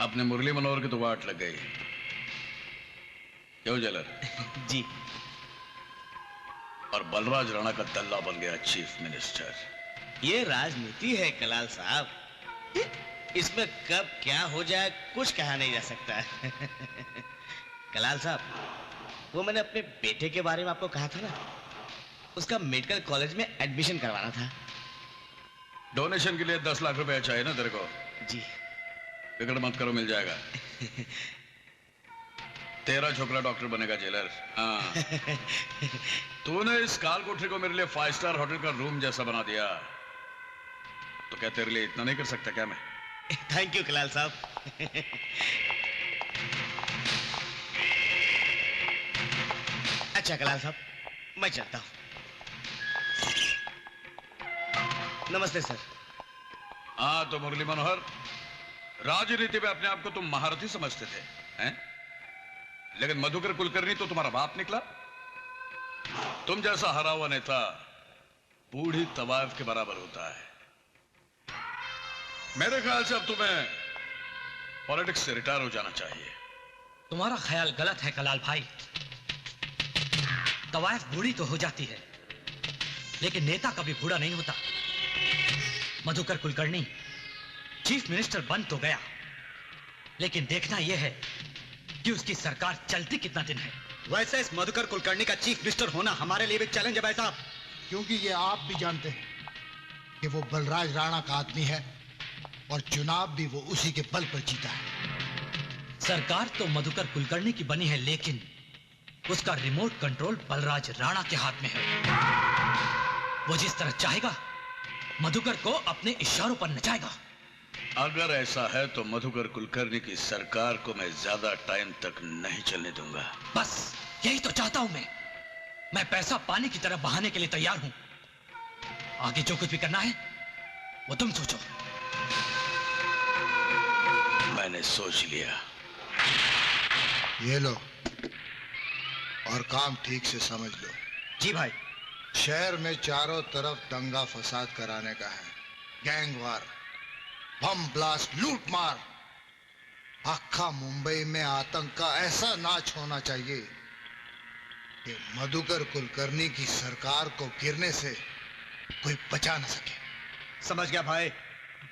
अपने मुरली मनोहर की तो वाट लग गई। क्यों जेलर? जी। और बलराज राणा का दल्ला बन गया चीफ मिनिस्टर। ये राजनीति है कलाल साहब, इसमें कब क्या हो जाए कुछ कहा नहीं जा सकता। कलाल साहब, वो मैंने अपने बेटे के बारे में आपको कहा था ना, उसका मेडिकल कॉलेज में एडमिशन करवाना था। डोनेशन के लिए 10 लाख रुपए चाहिए ना तेरे को? जी। फिक्र मत करो, मिल जाएगा। तेरा छोकरा डॉक्टर बनेगा जेलर। हाँ। तूने इस काल कोठरी को मेरे लिए 5 स्टार होटल का रूम जैसा बना दिया, तो क्या तेरे लिए इतना नहीं कर सकता क्या मैं? थैंक यू कलाल साहब। अच्छा कलाल साहब, मैं चलता हूं। नमस्ते सर। हाँ तो मुरली मनोहर, राजनीति में अपने आप को तुम महारथी समझते थे, हैं? लेकिन मधुकर कुलकर्णी तो तुम्हारा बाप निकला। तुम जैसा हरा हुआ नेता बूढ़ी तवायफ के बराबर होता है। मेरे ख्याल से अब तुम्हें पॉलिटिक्स से रिटायर हो जाना चाहिए। तुम्हारा ख्याल गलत है कलाल भाई। तवायफ बूढ़ी तो हो जाती है, लेकिन नेता कभी बूढ़ा नहीं होता। मधुकर कुलकर्णी चीफ मिनिस्टर बन तो गया, लेकिन देखना यह है कि उसकी सरकार चलती कितना दिन है। वैसे इस मधुकर कुलकर्णी का चीफ मिनिस्टर होना हमारे लिए भी चैलेंज है भाई साहब, क्योंकि ये आप भी जानते हैं कि वो बलराज राणा का आदमी है और चुनाव भी वो उसी के बल पर जीता है। सरकार तो मधुकर कुलकर्णी की बनी है, लेकिन उसका रिमोट कंट्रोल बलराज राणा के हाथ में है। वो जिस तरह चाहेगा मधुकर को अपने इशारों पर नचाएगा। अगर ऐसा है तो मधुकर कुलकर्णी की सरकार को मैं ज्यादा टाइम तक नहीं चलने दूंगा। बस यही तो चाहता हूं मैं पैसा पानी की तरह बहाने के लिए तैयार हूं। आगे जो कुछ भी करना है वो तुम सोचो। मैंने सोच लिया। ये लो और काम ठीक से समझ लो। जी भाई। शहर में चारों तरफ दंगा फसाद कराने का है, गैंगवार, बम ब्लास्ट, लूट मार। आखा मुंबई में आतंक का ऐसा नाच होना चाहिए कि मधुकर कुलकर्णी की सरकार को गिरने से कोई बचा न सके। समझ गया भाई।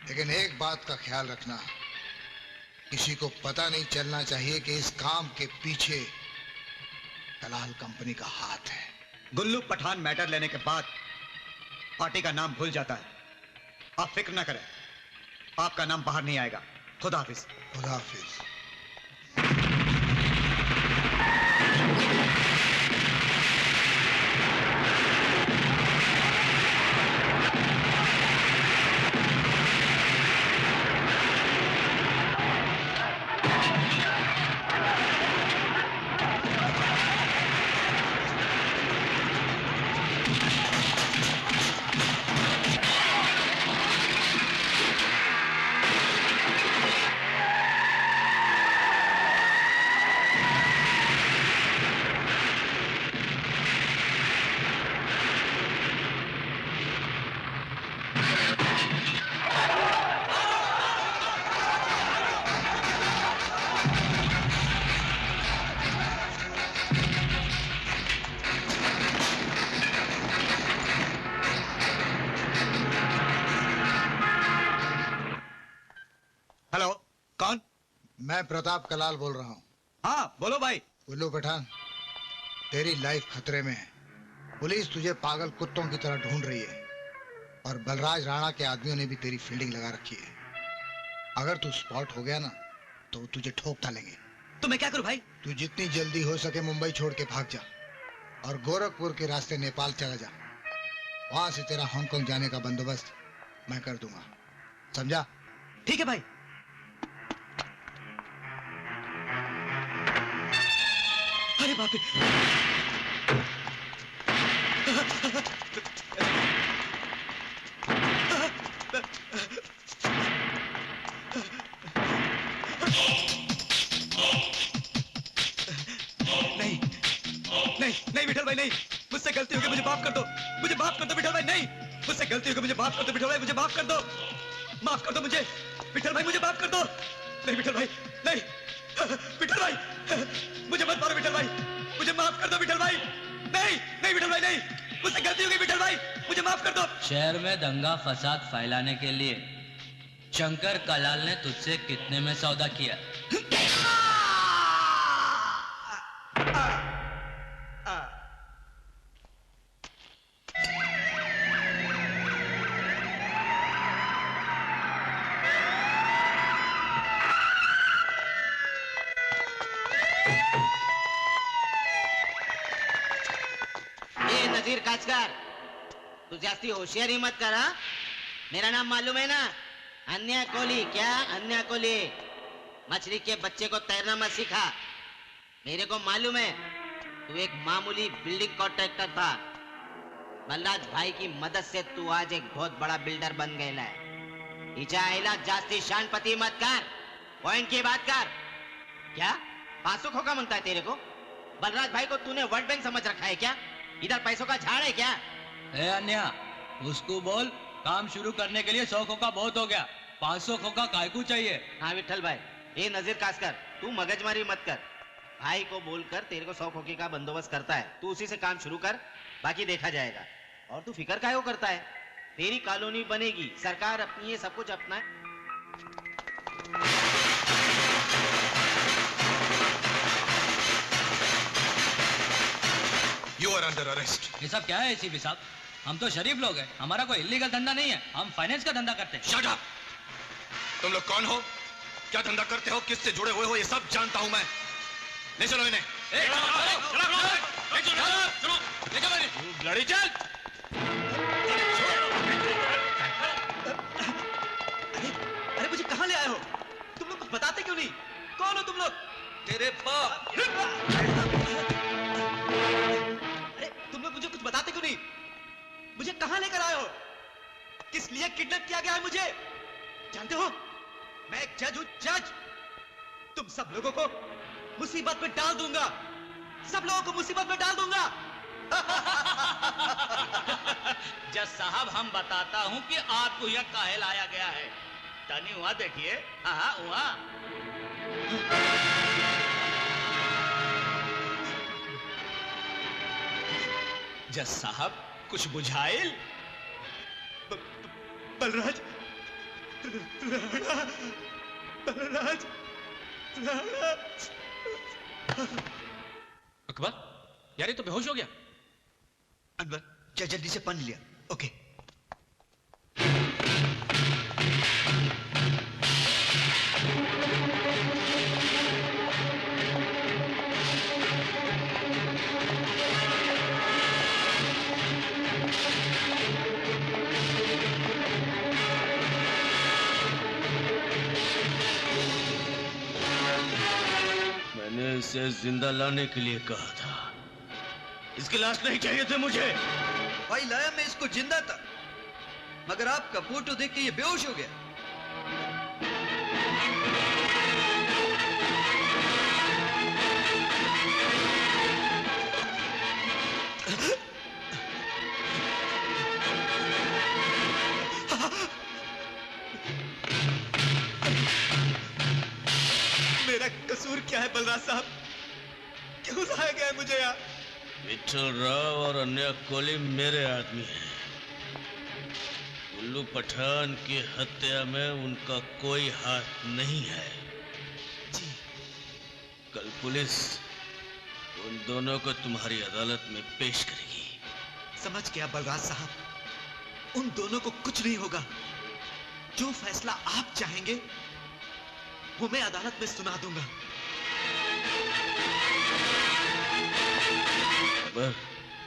लेकिन एक बात का ख्याल रखना, किसी को पता नहीं चलना चाहिए कि इस काम के पीछे दलाल कंपनी का हाथ है। गुल्लू पठान मैटर लेने के बाद पार्टी का नाम भूल जाता है। आप फिक्र ना करें, आपका नाम बाहर नहीं आएगा। खुदा हाफिज। खुदा हाफिज। मैं प्रताप कलाल बोल रहा हूँ। हाँ बोलो भाई। गुल्लू पठान, तेरी लाइफ खतरे में है। पुलिस तुझे पागल कुत्तों की तरह ढूंढ रही है और बलराज राणा के आदमियों ने भी तेरी फील्डिंग लगा रखी है। अगर तू स्पॉट हो गया ना तो तुझे ठोक डालेंगे। तो मैं क्या करूं भाई? तू जितनी जल्दी हो सके मुंबई छोड़ के भाग जा और गोरखपुर के रास्ते नेपाल चला जा। वहां से तेरा हांगकांग जाने का बंदोबस्त मैं कर दूंगा, समझा? ठीक है भाई। अरे बाप रे! नहीं विठल भाई नहीं, मुझसे गलती हो गई, मुझे माफ कर दो, मुझे माफ कर दो विठल भाई। नहीं, मुझसे गलती हो गई, मुझे माफ कर दो विठल भाई, मुझे माफ कर दो, माफ कर दो मुझे विठल भाई, मुझे माफ कर दो। नहीं विठल भाई, नहीं, विठल भाई, मुझे मत मारो विठल भाई, मुझे माफ कर दो विठल भाई, नहीं, नहीं विठल भाई, नहीं, मुझसे गलती हो गई विठल भाई, मुझे माफ कर दो। शहर में दंगा फसाद फैलाने के लिए शंकर कलाल ने तुझसे कितने में सौदा किया? नजीर काचकर, तू जास्ती होशियारी मत कर। हाँ, मेरा नाम मालूम है ना, अन्या कोहली। क्या अन्या कोहली? मछली के बच्चे को तैरना मत सिखा। मेरे को मालूम है तू एक मामूली बिल्डिंग कॉन्ट्रैक्टर था। बलराज भाई की मदद से तू आज एक बहुत बड़ा बिल्डर बन गया है। इचा आइला जास्ती शानपति मत कर, पॉइंट की बात कर। क्या 500 खोखा मांगता है तेरे को? बलराज भाई को तूने वर्ल्ड बैंक समझ रखा है क्या? इधर पैसों का झाड़ है क्या? ए अन्या, उसको बोल काम शुरू करने के लिए 100 खोखा बहुत हो गया, 500 खोखा काय को चाहिए? हाँ विठल भाई, ये नजीर कासकर, तू मगजमारी मत कर। भाई को बोलकर तेरे को 100 खोखे का बंदोबस्त करता है, तू उसी से काम शुरू कर, बाकी देखा जाएगा। और तू फिक्र काहे को करता है? तेरी कॉलोनी बनेगी, सरकार अपनी है, सब कुछ अपना है। You are under arrest. ये सब क्या है एसीपी साहब? हम तो शरीफ लोग हैं, हमारा कोई इलीगल धंधा नहीं है, हम फाइनेंस का धंधा करते हैं। Shut up! तुम लोग कौन हो, क्या धंधा करते हो, किससे जुड़े हुए हो, ये सब जानता हूं मैं। ले चलो इन्हें। लड़ी चल। अरे मुझे कहाँ ले आए हो? तुम लोग कुछ बताते क्यों नहीं? कौन हो तुम लोग? तेरे बाप। अरे तुम लोग मुझे कुछ बताते क्यों नहीं? मुझे कहाँ लेकर आए हो? किस लिए किडनैप किया गया है मुझे? जानते हो, मैं एक जज हूं, जज। तुम सब लोगों को मुसीबत में डाल दूंगा, सब लोगों को मुसीबत में डाल दूंगा। जज साहब, हम बताता हूँ कि आपको यह काहे लाया गया है। टनी हुआ देखिए, हाँ हुआ। जज साहब, कुछ बुझाइल? बलराज राणा, बलराज राणा। अकबर, यार ये तो बेहोश हो गया। अनवर, जल्दी से पानी लिया। ओके। मैंने इसे जिंदा लाने के लिए कहा था, इसकी लाश नहीं चाहिए थे मुझे। भाई लाया मैं इसको जिंदा था, मगर आपका फोटो देख के ये बेहोश हो गया। मेरा कसूर क्या है बलराज साहब? क्यों लाया गया है मुझे यहाँ? विठल राव और अन्य कोहली मेरे आदमी हैं। उल्लू पठान की हत्या में उनका कोई हाथ नहीं है। जी। कल पुलिस उन दोनों को तुम्हारी अदालत में पेश करेगी। समझ गया बलराज साहब, उन दोनों को कुछ नहीं होगा। जो फैसला आप चाहेंगे वो मैं अदालत में सुना दूंगा।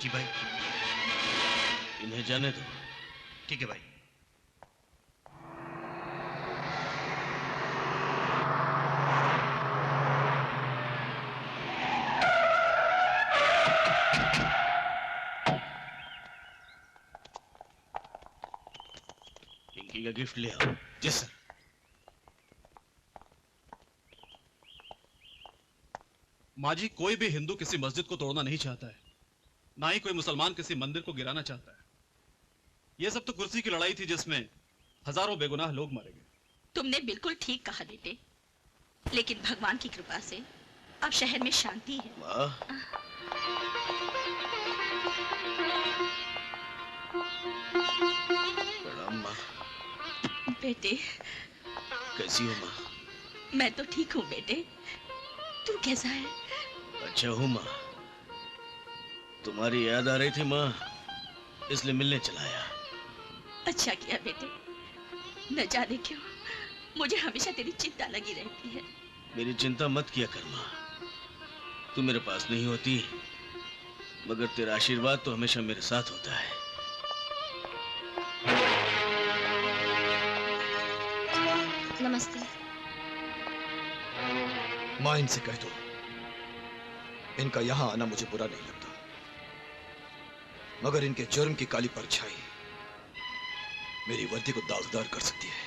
जी भाई, इन्हें जाने दो। ठीक है भाई। पिंकी का गिफ्ट ले आओ। जी सर। माजी, कोई भी हिंदू किसी मस्जिद को तोड़ना नहीं चाहता है, ना ही कोई मुसलमान किसी मंदिर को गिराना चाहता है। यह सब तो कुर्सी की लड़ाई थी जिसमें हजारों बेगुनाह लोग मारे गए। तुमने बिल्कुल ठीक कहा बेटे। लेकिन भगवान की कृपा से अब शहर में शांति है। माँ, प्रणाम माँ। बेटे, कैसी हो माँ? मैं तो ठीक हूँ बेटे, तू कैसा है? अच्छा हूँ माँ। तुम्हारी याद आ रही थी माँ, इसलिए मिलने चला आया। अच्छा किया बेटे, न जाने क्यों मुझे हमेशा तेरी चिंता लगी रहती है। मेरी चिंता मत किया कर माँ, तू मेरे पास नहीं होती, मगर तेरा आशीर्वाद तो हमेशा मेरे साथ होता है। नमस्ते। माँ, इनसे कह दो इनका यहां आना मुझे बुरा नहीं लगता, मगर इनके जुर्म की काली परछाई मेरी वर्दी को दागदार कर सकती है।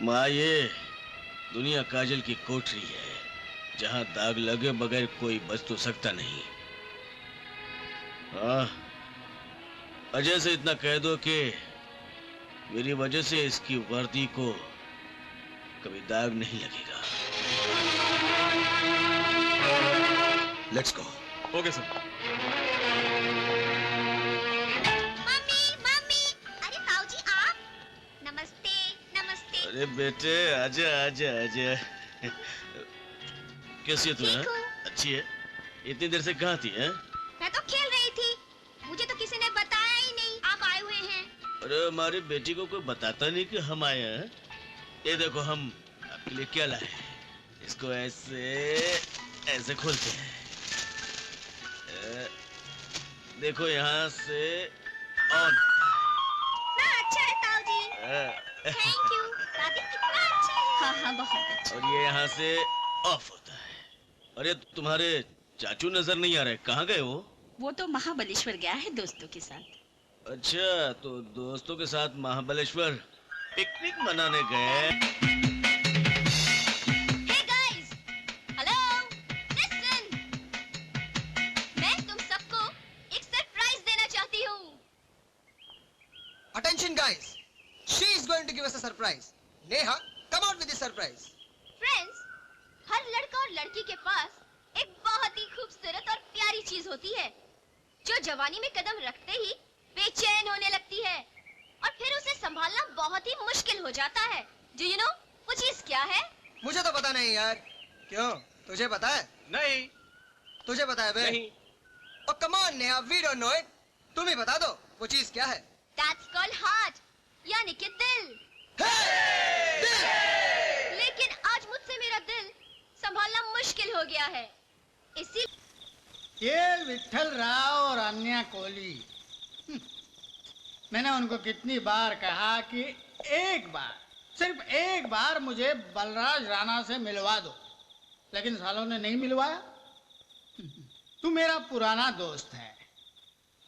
माँ, ये दुनिया काजल की कोठरी है, जहां दाग लगे बगैर कोई बच तो सकता नहीं। हाँ, अजय से इतना कह दो कि मेरी वजह से इसकी वर्दी को कभी दाग नहीं लगेगा। Let's go. Okay sir. Mummy mummy, अरे ताऊजी आप। नमस्ते नमस्ते। अरे बेटे, आजा आजा आजा। कैसी है तू? ठीक हूँ। अच्छी है। इतनी देर से कहाँ थी? है? मैं तो खेल रही थी, मुझे तो किसी ने बताया ही नहीं आप आए हुए हैं। अरे हमारी बेटी को कोई बताता नहीं कि हम आए हैं। ये देखो हम आपके लिए क्या लाए हैं। इसको ऐसे ऐसे खोलते हैं। देखो यहाँ से ऑन। ना अच्छा है ताऊजी। Thank you. दादी कितना अच्छा है। हाँ हाँ बहुत अच्छा। और ये यहाँ से ऑफ होता है। अरे तुम्हारे चाचू नजर नहीं आ रहे, कहाँ गए वो तो महाबलेश्वर गया है दोस्तों के साथ। अच्छा, तो दोस्तों के साथ महाबलेश्वर पिकनिक मनाने गए। Hey guys, hello, listen. मैं तुम सबको एक सरप्राइज देना चाहती हूँ। Attention guys, she is going to give us a surprise. Neha, come out with the surprise. Friends, हर लड़का और लड़की के पास एक बहुत ही खूबसूरत और प्यारी चीज होती है, जो जवानी में कदम रखते ही बेचैन होने लगती है और फिर उसे संभालना बहुत ही मुश्किल हो जाता है। Do you know वो चीज क्या है? मुझे तो पता नहीं यार। क्यों, तुझे पता है? नहीं। तुझे पता है बे? नहीं। Oh come on Neha, we don't know it. तुम ही बता दो वो चीज क्या है। That's called heart, यानी कि दिल। लेकिन आज मुझसे मेरा दिल संभालना मुश्किल हो गया है, इसी ये विठल राव और अन्या कोहली, मैंने उनको कितनी बार कहा कि एक बार, सिर्फ एक बार मुझे बलराज राणा से मिलवा दो, लेकिन सालों ने नहीं मिलवाया। तू मेरा पुराना दोस्त है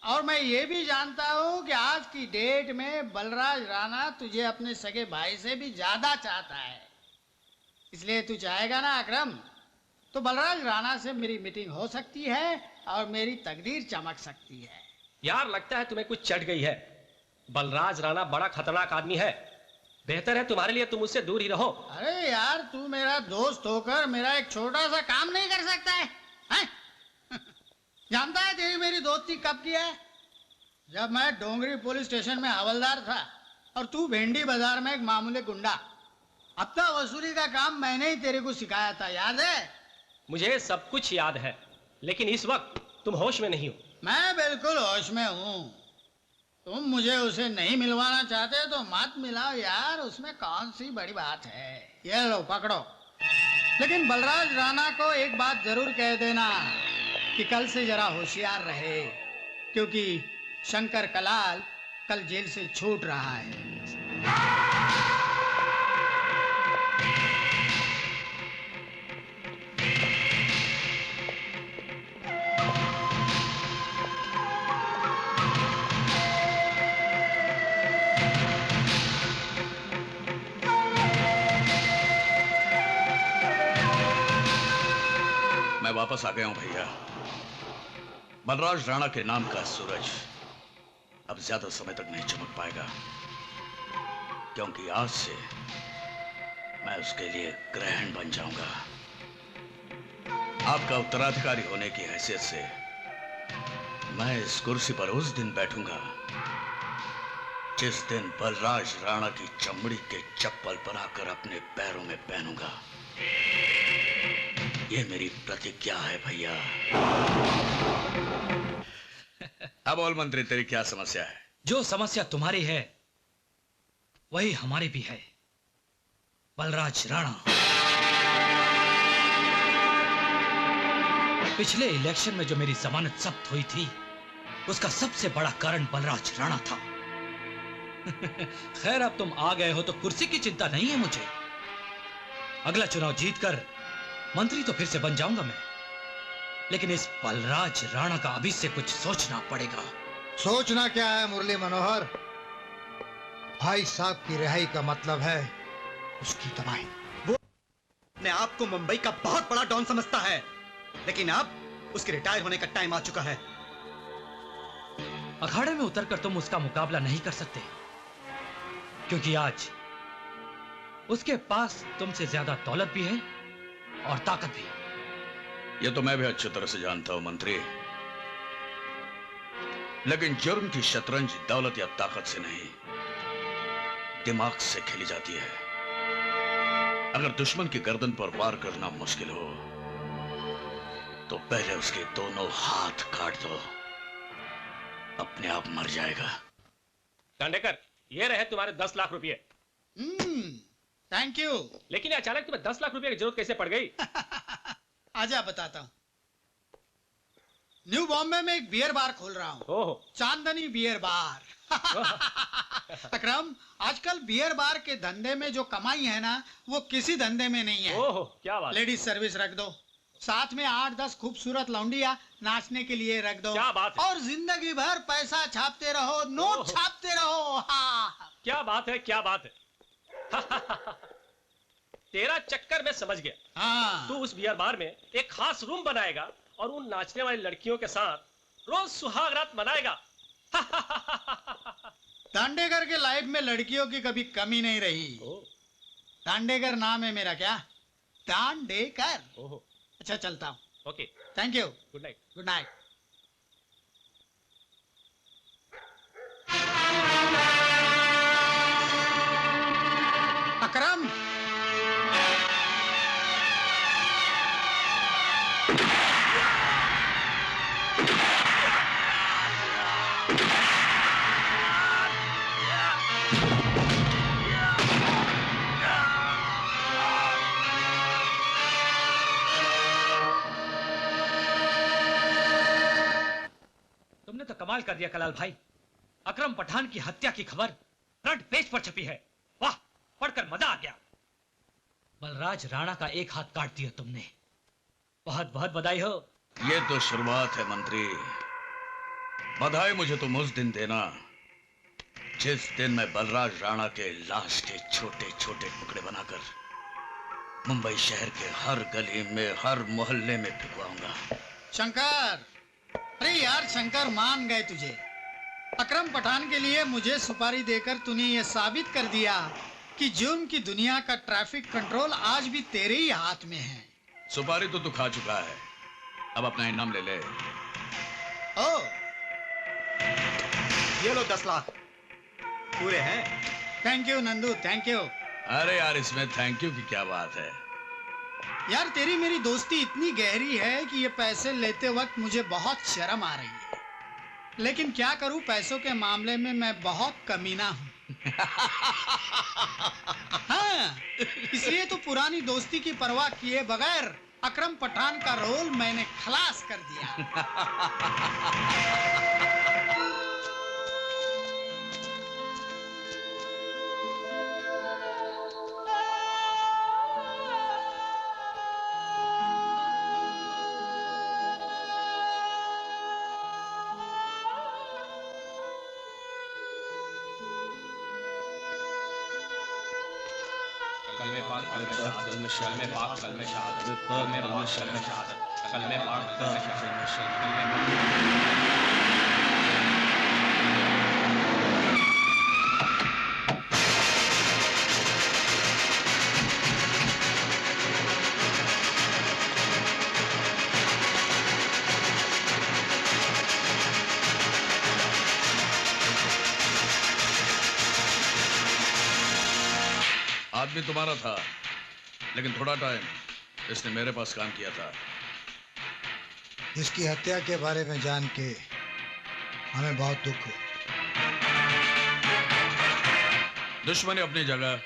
और मैं ये भी जानता हूँ कि आज की डेट में बलराज राणा तुझे अपने सगे भाई से भी ज्यादा चाहता है। इसलिए तू चाहेगा ना अकरम, तो बलराज राणा से मेरी मीटिंग हो सकती है और मेरी तकदीर चमक सकती है। यार लगता है तुम्हें कुछ चढ़ गई है। बलराज राणा बड़ा खतरनाक आदमी है, बेहतर है तुम्हारे लिए तुम उससे दूर ही रहो। अरे यार, तू मेरा दोस्त होकर मेरा एक छोटा सा काम नहीं कर सकता है, हैं? जानता है तेरी मेरी दोस्ती कब की है? जब मैं डोंगरी पुलिस स्टेशन में हवलदार था और तू भेंडी बाजार में एक मामूली गुंडा। हफ्ता वसूली का काम मैंने ही तेरे को सिखाया था, याद है? मुझे सब कुछ याद है, लेकिन इस वक्त तुम होश में नहीं हो। मैं बिल्कुल होश में हूँ। तुम मुझे उसे नहीं मिलवाना चाहते तो मत मिलाओ यार, उसमें कौन सी बड़ी बात है। ये लो पकड़ो। लेकिन बलराज राणा को एक बात जरूर कह देना कि कल से जरा होशियार रहे, क्योंकि शंकर कलाल कल जेल से छूट रहा है। मैं वापस आ गया हूं भैया। बलराज राणा के नाम का सूरज अब ज्यादा समय तक नहीं चमक पाएगा। क्योंकि आज से मैं उसके लिए ग्रहण बन जाऊंगा। आपका उत्तराधिकारी होने की हैसियत से मैं इस कुर्सी पर उस दिन बैठूंगा जिस दिन बलराज राणा की चमड़ी के चप्पल बनाकर अपने पैरों में पहनूंगा। ये मेरी प्रतिज्ञा है भैया। अब बोल मंत्री, तेरी क्या समस्या है? जो समस्या तुम्हारी है वही हमारी भी है, बलराज राणा। पिछले इलेक्शन में जो मेरी जमानत जब्त हुई थी उसका सबसे बड़ा कारण बलराज राणा था। खैर अब तुम आ गए हो तो कुर्सी की चिंता नहीं है मुझे। अगला चुनाव जीतकर मंत्री तो फिर से बन जाऊंगा मैं, लेकिन इस बलराज राणा का अभी से कुछ सोचना पड़ेगा। सोचना क्या है मुरली मनोहर? भाई साहब की रिहाई का मतलब है उसकी तबाही। वो अपने आप को मुंबई का बहुत बड़ा डॉन समझता है, लेकिन अब उसके रिटायर होने का टाइम आ चुका है। अखाड़े में उतरकर तुम उसका मुकाबला नहीं कर सकते, क्योंकि आज उसके पास तुमसे ज्यादा दौलत भी है और ताकत भी। यह तो मैं भी अच्छी तरह से जानता हूं मंत्री, लेकिन जुर्म की शतरंज दौलत या ताकत से नहीं, दिमाग से खेली जाती है। अगर दुश्मन की गर्दन पर वार करना मुश्किल हो तो पहले उसके दोनों हाथ काट दो, अपने आप मर जाएगा। दांडेकर, ये रहे तुम्हारे 10 लाख रुपए। Thank you. लेकिन अचानक तुम्हें 10 लाख रुपए की जरूरत कैसे पड़ गई? आजा बताता हूँ। न्यू बॉम्बे में एक बियर बार खोल रहा हूँ, चांदनी बियर बार। अकरम, आजकल बियर बार के धंधे में जो कमाई है ना, वो किसी धंधे में नहीं है। ओहो, क्या बात। लेडीज सर्विस रख दो, साथ में 8-10 खूबसूरत लौंडिया नाचने के लिए रख दो। क्या बात है। और जिंदगी भर पैसा छापते रहो, नोट छापते रहो। हाँ। क्या बात है, क्या बात है। तेरा चक्कर मैं समझ गया। हाँ। तू उस बियर बार में एक खास रूम बनाएगा और उन नाचने वाली लड़कियों के साथ रोज सुहाग रात मनाएगा। दांडेकर के लाइफ में लड़कियों की कभी कमी नहीं रही। दांडेकर नाम है मेरा। क्या? दांडेकर। अच्छा, चलता हूँ। Okay, thank you. Good night. Good night. Akram, तुमने तो कमाल कर दिया कलाल भाई। अकरम पठान की हत्या की खबर फ्रंट पेज पर छपी है। वाह, पढ़कर मजा आ गया। बलराज राणा का एक हाथ काट दिया तुमने। बहुत बहुत बधाई हो। ये तो शुरुआत है मंत्री। बधाई मुझे तुम उस दिन देना जिस दिन मैं बलराज राणा के लाश के छोटे छोटे टुकड़े बनाकर मुंबई शहर के हर गली में, हर मोहल्ले में फिकवाऊंगा। शंकर, अरे यार शंकर, मान गए तुझे। अकरम पठान के लिए मुझे सुपारी देकर तूने ये साबित कर दिया कि जुर्म की दुनिया का ट्रैफिक कंट्रोल आज भी तेरे ही हाथ में है। सुपारी तो तू खा चुका है, अब अपना इनाम ले ले। ओ, ये लो 10 लाख पूरे हैं। Thank you Nandu, thank you. अरे यार, इसमें थैंक यू की क्या बात है। यार तेरी मेरी दोस्ती इतनी गहरी है कि ये पैसे लेते वक्त मुझे बहुत शर्म आ रही है, लेकिन क्या करूं, पैसों के मामले में मैं बहुत कमीना हूं। हाँ, इसलिए तो पुरानी दोस्ती की परवाह किए बगैर अकरम पठान का रोल मैंने खलास कर दिया। आदमी तुम्हारा था, लेकिन थोड़ा टाइम इसने मेरे पास काम किया था। इसकी हत्या के बारे में जान के हमें बहुत दुख हुआ। दुश्मनी अपनी जगह,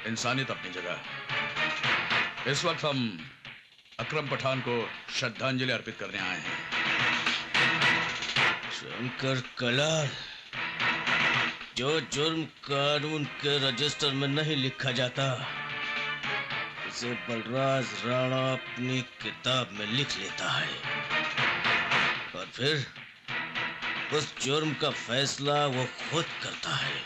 इंसानियत अपनी जगह। इस वक्त हम अकरम पठान को श्रद्धांजलि अर्पित करने आए हैं। शंकर कलाल, जो जुर्म कानून के रजिस्टर में नहीं लिखा जाता, उसे बलराज राणा अपनी किताब में लिख लेता है, और फिर उस जुर्म का फैसला वो खुद करता है।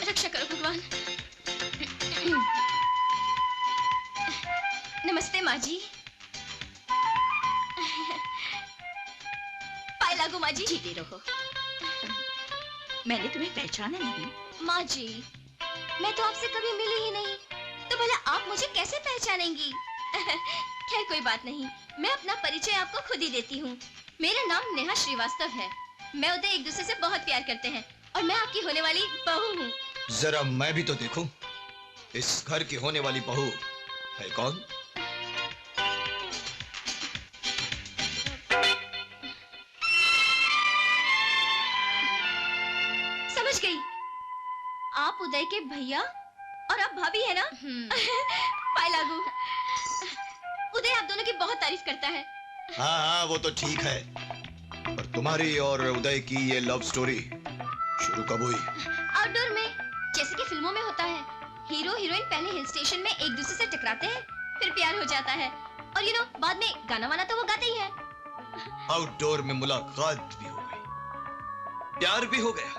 रक्षा करो भगवान। नमस्ते माँ जी। पाए लागू माँ जी। जीते रहो। मैंने तुम्हें पहचाना नहीं। माँ जी, मैं तो आपसे कभी मिली ही नहीं, तो भला आप मुझे कैसे पहचानेंगी? खैर कोई बात नहीं, मैं अपना परिचय आपको खुद ही देती हूँ। मेरा नाम नेहा श्रीवास्तव है। मैं उदय एक दूसरे से बहुत प्यार करते हैं, और मैं आपकी होने वाली बहू हूँ। जरा मैं भी तो देखूं, इस घर की होने वाली बहू है कौन? समझ गई, आप उदय के भैया और आप भाभी है ना? पाए लागू। उदय आप दोनों की बहुत तारीफ करता है। हाँ हाँ, वो तो ठीक है, पर तुम्हारी और उदय की ये लव स्टोरी शुरू कब हुई? आउटडोर में, जैसे कि फिल्मों में होता है। हीरो हीरोइन पहले हिल स्टेशन में एक दूसरे से टकराते हैं, फिर प्यार हो जाता है, और बाद में गाना वाना तो वो गाते ही हैं। आउटडोर में मुलाकात भी हो गई, प्यार भी हो गया,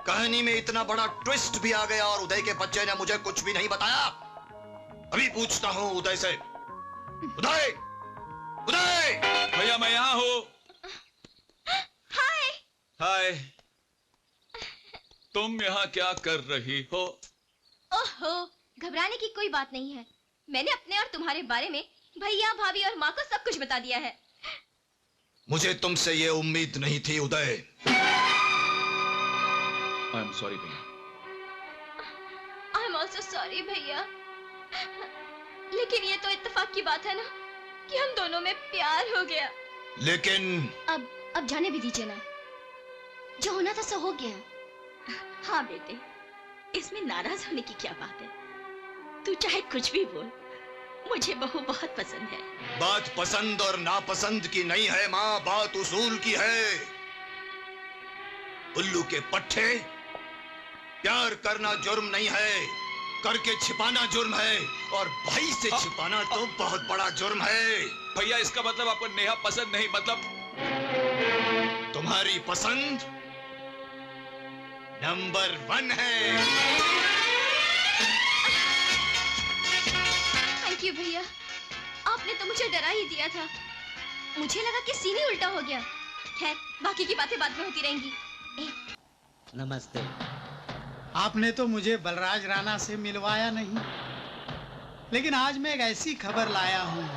कहानी में इतना बड़ा ट्विस्ट भी आ गया, और उदय के बच्चे ने मुझे कुछ भी नहीं बताया। अभी पूछता हूँ उदय से। उदय, उदय! भैया मैं यहाँ हूँ। हाय। हाय। तुम यहाँ क्या कर रही हो? ओहो, घबराने की कोई बात नहीं है। मैंने अपने और तुम्हारे बारे में भैया, भाभी और माँ को सब कुछ बता दिया है। मुझे तुमसे ये उम्मीद नहीं थी उदय। आई एम सॉरी भैया। आई एम ऑल्सो सॉरी भैया। लेकिन ये तो इत्तेफाक की बात है ना, कि हम दोनों में प्यार हो गया। लेकिन अब जाने भी दीजिए ना, जो होना था सो हो गया। हाँ बेटे, इसमें नाराज होने की क्या बात है? तू चाहे कुछ भी बोल, मुझे बहू बहुत पसंद है। बात पसंद और नापसंद की नहीं है माँ, बात उसूल की है। उल्लू के पट्टे, प्यार करना जुर्म नहीं है, करके छिपाना जुर्म है, और भाई से छिपाना तो बहुत बड़ा जुर्म है। भैया इसका मतलब आपको नेहा पसंद नहीं, मतलब तुम्हारी पसंद नंबर 1 है। थैंक यू भैया, आपने तो मुझे डरा ही दिया था। मुझे लगा कि सीन ही उल्टा हो गया। खैर, बाकी की बातें बाद में होती रहेंगी। नमस्ते। आपने तो मुझे बलराज राणा से मिलवाया नहीं, लेकिन आज मैं एक ऐसी खबर लाया हूँ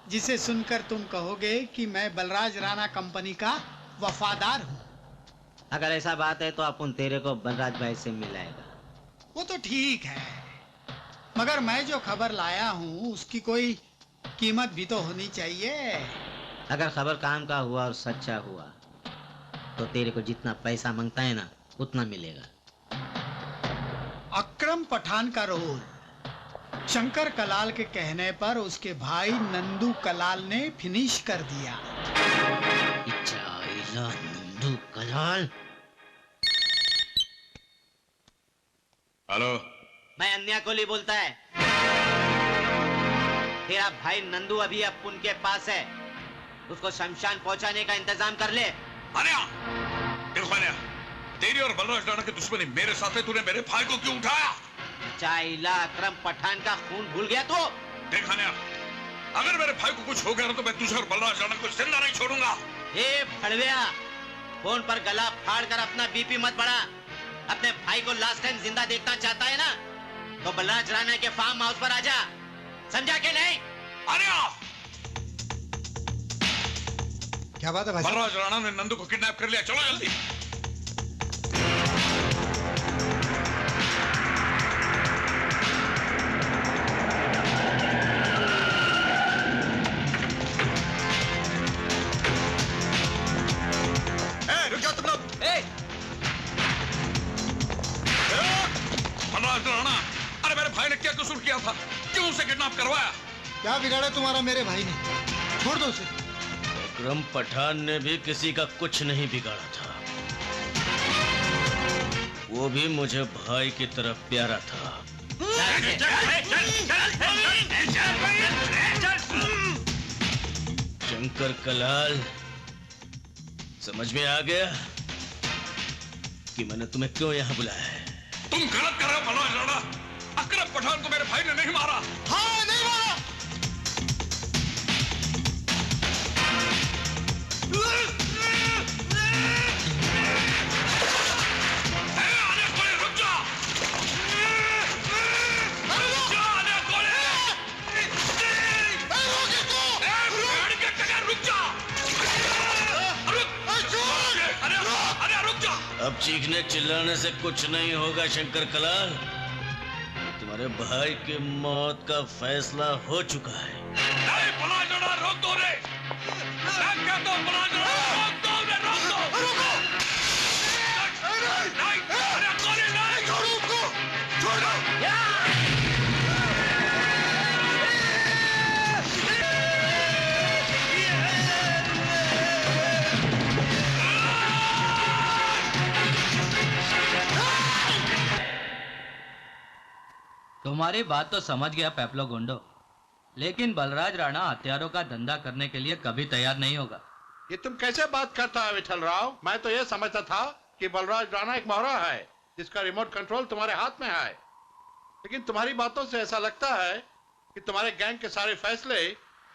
जिसे सुनकर तुम कहोगे कि मैं बलराज राणा कंपनी का वफादार हूँ। अगर ऐसा बात है तो अपन तेरे को बलराज भाई से मिलाएगा। वो तो ठीक है, मगर मैं जो खबर लाया हूँ उसकी कोई कीमत भी तो होनी चाहिए। अगर खबर काम का हुआ और सच्चा हुआ तो तेरे को जितना पैसा मांगता है ना, उतना मिलेगा। अकरम पठान का रोल शंकर कलाल के कहने पर उसके भाई नंदू कलाल ने फिनिश कर दिया। नंदू कलाल? हेलो, मैं अन्या कोहली बोलता है। तेरा भाई नंदू अभी अपुन के पास है, उसको शमशान पहुंचाने का इंतजाम कर ले। अन्या, देखो अन्या, तेरी और बलराज राणा की दुश्मनी मेरे साथ है, तूने मेरे भाई को क्यों उठाया? चाइला अकरम पठान का खून भूल गया तो? देख अन्या, अगर मेरे भाई को कुछ हो गया तो मैं तुझे और बलराज राणा को जिंदा नहीं छोड़ूंगा। ए फड़विया, फोन पर गला फाड़ कर अपना बीपी मत बढ़ा। अपने भाई को लास्ट टाइम जिंदा देखना चाहता है ना, तो बलराज राणा के फार्म हाउस पर आजा, समझा के नहीं? अन्या, क्या बात है भाई साहब? बलराज राणा ने नंदू को किडनैप कर लिया, चलो जल्दी। रुक जाओ तुम लोग। बलराज राणा, अरे मेरे भाई ने क्या कसूर किया था? क्यों उसे किडनैप करवाया? क्या बिगाड़ा तुम्हारा मेरे भाई ने? छोड़ दो उसे। विक्रम पठान ने भी किसी का कुछ नहीं बिगाड़ा था। वो भी मुझे भाई की तरफ प्यारा था। शंकर कलाल, समझ में आ गया कि मैंने तुम्हें क्यों यहाँ बुलाया है? तुम गलत कर रहे हो बलराज राणा। अकरम पठान को मेरे भाई ने नहीं मारा। हाँ, नहीं मारा। अब चीखने चिल्लाने से कुछ नहीं होगा शंकर कलाल। तुम्हारे भाई की मौत का फैसला हो चुका है। नहीं, बलराज राणा, रोक दो रे। मैं कहता हूं बलराज राणा, रोक दो रे, रोक दो। नहीं, अरे गोली नहीं, छोड़ो उसको, छोड़ दो। तुम्हारी बात तो समझ गया पेप्लो गुंडो, लेकिन बलराज राणा हथियारों का धंधा करने के लिए कभी तैयार नहीं होगा। ये तुम कैसे बात करता है विठल राव? मैं तो ये समझता था कि बलराज राणा एक मोहरा है जिसका रिमोट कंट्रोल तुम्हारे हाथ में है, लेकिन तुम्हारी बातों से ऐसा लगता है कि तुम्हारे गैंग के सारे फैसले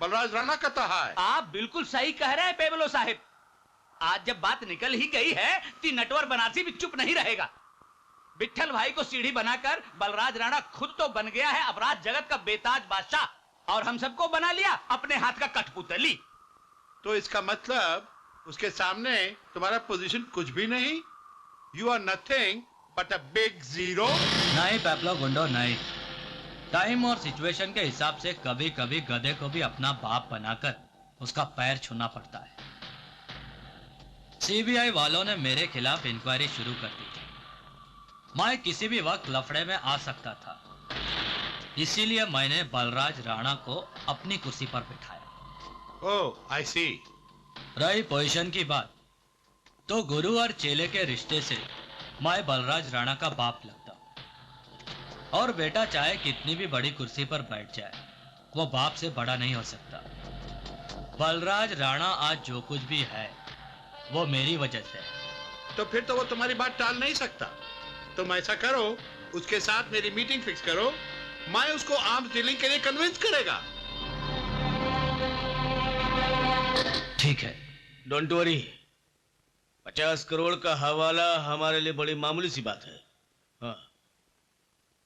बलराज राणा करता है। आप बिल्कुल सही कह रहे हैं पेबलो साहिब। आज जब बात निकल ही गई है कि नटवर बनारसी भी चुप नहीं रहेगा। विठल भाई को सीढ़ी बनाकर बलराज राणा खुद तो बन गया है अपराध जगत का बेताज बादशाह, और हम सबको बना लिया अपने हाथ का कठपुतली। तो इसका मतलब उसके सामने तुम्हारा पोजीशन कुछ भी नहीं। You are nothing but a big zero. नहीं पेप्लो गुंडो, नहीं। टाइम और सिचुएशन के हिसाब से कभी कभी गधे को भी अपना बाप बनाकर उसका पैर छूना पड़ता है। सीबीआई वालों ने मेरे खिलाफ इंक्वायरी शुरू कर दी थी। मैं किसी भी वक्त लफड़े में आ सकता था, इसीलिए मैंने बलराज राणा को अपनी कुर्सी पर बिठाया। ओह, आई सी। रही पोजीशन की बात, तो गुरु और चेले के रिश्ते से मैं बलराज राणा का बाप लगता, और बेटा चाहे कितनी भी बड़ी कुर्सी पर बैठ जाए, वो बाप से बड़ा नहीं हो सकता। बलराज राणा आज जो कुछ भी है वो मेरी वजह से है। तो फिर तो वो तुम्हारी बात टाल नहीं सकता। तुम ऐसा करो, उसके साथ मेरी मीटिंग फिक्स करो, मैं उसको आर्म्स डीलिंग के लिए कन्विंस करेगा। ठीक है। डोंट वरी, 50 करोड़ का हवाला हमारे लिए बड़ी मामूली सी बात है। हाँ,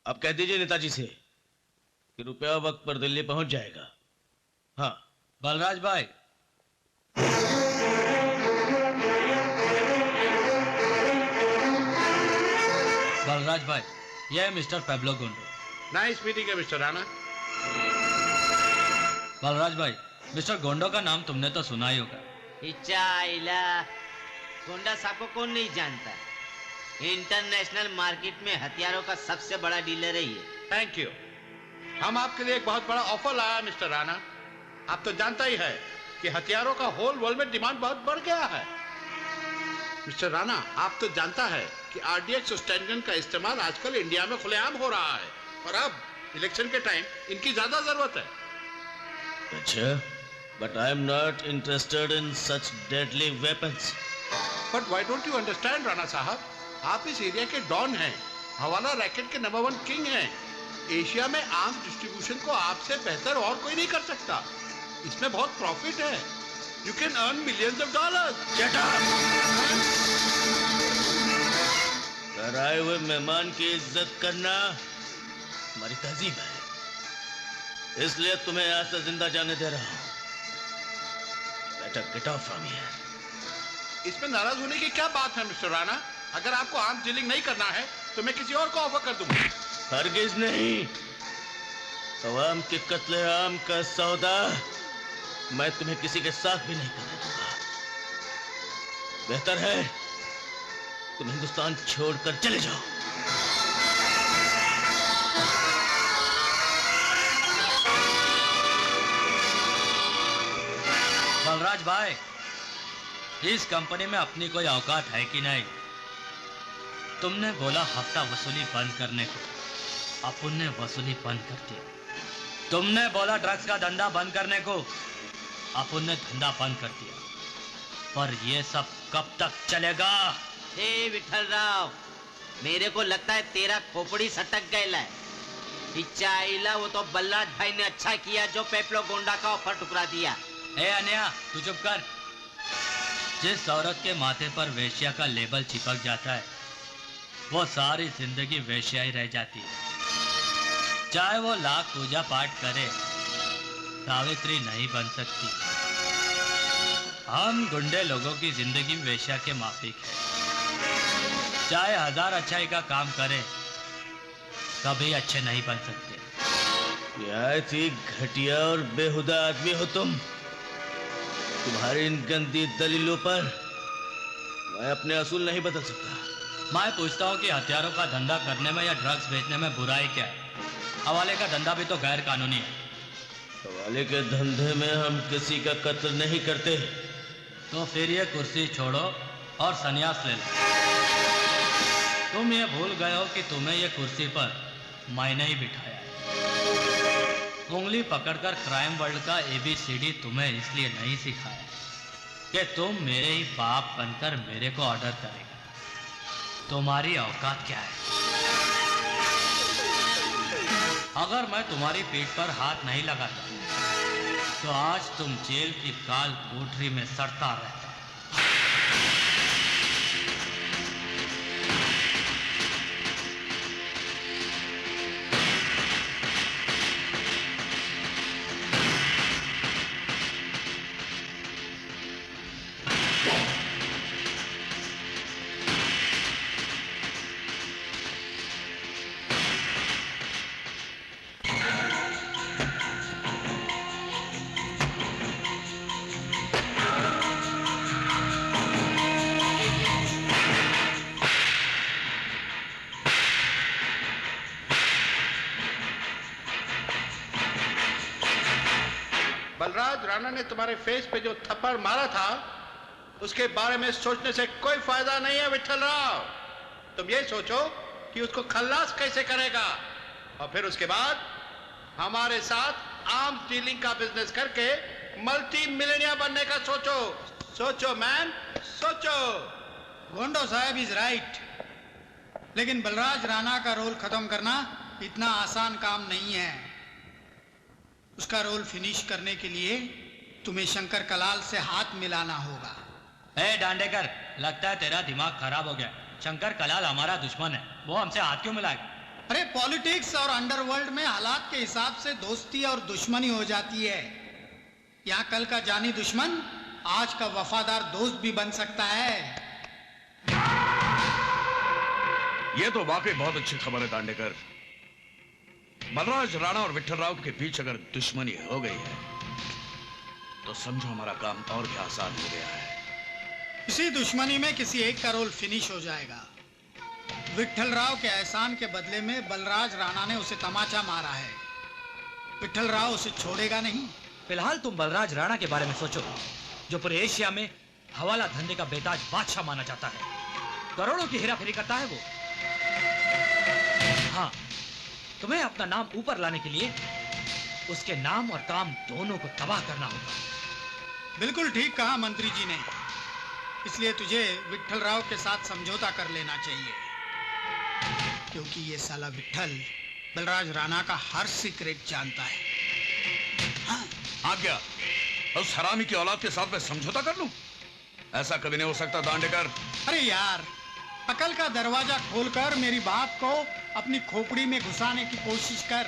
आप कह दीजिए नेताजी से कि रुपया वक्त पर दिल्ली पहुंच जाएगा। हाँ बलराज भाई, बलराज भाई, यह है मिस्टर पेब्लो गुंडो। नाइस मीटिंग है मिस्टर राणा। बलराज भाई, मिस्टर गोंडो का नाम तुमने तो सुना ही होगा। गोंडा साहब को कौन नहीं जानता? इंटरनेशनल मार्केट में हथियारों का सबसे बड़ा डीलर है ये। Thank you. हम आपके लिए एक बहुत बड़ा ऑफर लाया मिस्टर राणा। आप तो जानता ही है कि हथियारों का होल वर्ल्ड में डिमांड बहुत बढ़ गया है। मिस्टर राणा, आप तो जानता है कि आरडीएक्स और स्टैंडगन का इस्तेमाल आजकल इंडिया में खुलेआम हो रहा है, और अब इलेक्शन के टाइम इनकी ज्यादा जरूरत है। अच्छा, but I am not interested in such deadly weapons. But why don't you understand Rana साहब? आप इस एरिया के डॉन हैं, हवाला रैकेट के नंबर 1 किंग हैं। एशिया में आर्म्स डिस्ट्रीब्यूशन को आपसे बेहतर और कोई नहीं कर सकता। इसमें बहुत प्रॉफिट है। You can earn millions of dollars. Shut up! घर आए हुए मेहमान की इज्जत करना हमारी तहजीब है, इसलिए तुम्हें यहाँ से जिंदा जाने दे रहा हूँ। Better get out from here. इसमें नाराज होने की क्या बात है मिस्टर राणा? अगर आपको आर्म्स डीलिंग नहीं करना है तो मैं किसी और को ऑफर कर दूंगा। हरगिज नहीं। अवाम के कत्ले आम का सौदा मैं तुम्हें किसी के साथ भी नहीं करने दूंगा। बेहतर है तुम हिंदुस्तान छोड़कर चले जाओ। बलराज भाई, इस कंपनी में अपनी कोई औकात है कि नहीं? तुमने बोला हफ्ता वसूली बंद करने को, अपन ने वसूली बंद कर दी। तुमने बोला ड्रग्स का धंधा बंद करने को, अपन ने धंधा बंद कर दिया। पर ये सब कब तक चलेगा? विठल राव, मेरे को लगता है तेरा खोपड़ी सटक गया है। इच्छा आईला वो तो बलराज भाई ने अच्छा किया जो पेपलो गोंडा का ऑफर टुकरा दिया। ए अन्या, तू चुप कर। जिस औरत के माथे पर वेश्या का लेबल चिपक जाता है वो सारी जिंदगी वेश्या ही रह जाती है। चाहे वो लाख पूजा पाठ करे, सावित्री नहीं बन सकती। हम गुंडे लोगों की जिंदगी वेश्या के माफिक है। चाहे 1000 अच्छाई का काम करे, कभी अच्छे नहीं बन सकते। यार ही घटिया और बेहुदा आदमी हो तुम। तुम्हारी इन गंदी दलीलों पर मैं अपने असूल नहीं बदल सकता। मैं पूछता हूँ कि हथियारों का धंधा करने में या ड्रग्स बेचने में बुराई क्या है? हवाले का धंधा भी तो गैर कानूनी है। हवाले के धंधे में हम किसी का कत्ल नहीं करते। तो फिर ये कुर्सी छोड़ो और सन्यास ले लो। तुम ये भूल गए हो कि तुम्हें ये कुर्सी पर मैंने ही बिठाया है। उंगली पकड़कर क्राइम वर्ल्ड का ABCD तुम्हें इसलिए नहीं सिखाया कि तुम मेरे ही बाप बनकर मेरे को ऑर्डर करेगा। तुम्हारी औकात क्या है? अगर मैं तुम्हारी पीठ पर हाथ नहीं लगाता तो आज तुम जेल की काल कोठरी में सड़ता रहता। बलराज राणा ने तुम्हारे फेस पे जो थप्पड़ मारा था उसके बारे में सोचने से कोई फायदा नहीं है विठल राव। तुम ये सोचो कि उसको खल्लास कैसे करेगा और फिर उसके बाद हमारे साथ आर्म्स डीलिंग का बिजनेस करके मल्टी मिलियनियर बनने का सोचो। सोचो मैन, सोचो। गोंडो साहब इज राइट, लेकिन बलराज राणा का रोल खत्म करना इतना आसान काम नहीं है। उसका रोल फिनिश करने के लिए तुम्हें शंकर कलाल से हाथ मिलाना होगा। ए डांडेकर, लगता है तेरा दिमाग खराब हो गया। शंकर कलाल हमारा दुश्मन है, वो हमसे हाथ क्यों मिलाएगा? अरे पॉलिटिक्स और अंडरवर्ल्ड में हालात के हिसाब से दोस्ती और दुश्मनी हो जाती है। यहाँ कल का जानी दुश्मन आज का वफादार दोस्त भी बन सकता है। ये तो वाकई बहुत अच्छी खबर है दांडेकर। बलराज राणा और विठल राव के बीच अगर दुश्मनी हो गई है तो समझो हमारा काम और भी आसान हो गया है। इसी दुश्मनी में किसी एक का रोल फिनिश हो जाएगा। विठल राव के एहसान के बदले में बलराज राणा ने उसे तमाचा मारा है। विठल राव उसे छोड़ेगा नहीं। फिलहाल तुम बलराज राणा के बारे में सोचो, जो पूरे एशिया में हवाला धंधे का बेताज बादशाह माना जाता है। करोड़ों की हेराफेरी करता है वो। हाँ, तुम्हें अपना नाम ऊपर लाने के लिए उसके नाम और काम दोनों को तबाह करना होगा। बिल्कुल ठीक कहा मंत्री जी ने। इसलिए तुझे विठल राव के साथ समझौता कर लेना चाहिए, क्योंकि ये साला विठल बलराज राणा का हर सीक्रेट जानता है। हाँ क्या उस हरामी की औलाद के साथ मैं समझौता कर लूं? ऐसा कभी नहीं हो सकता दांडेकर। अरे यार, अकल का दरवाजा खोलकर मेरी बात को अपनी खोपड़ी में घुसाने की कोशिश कर।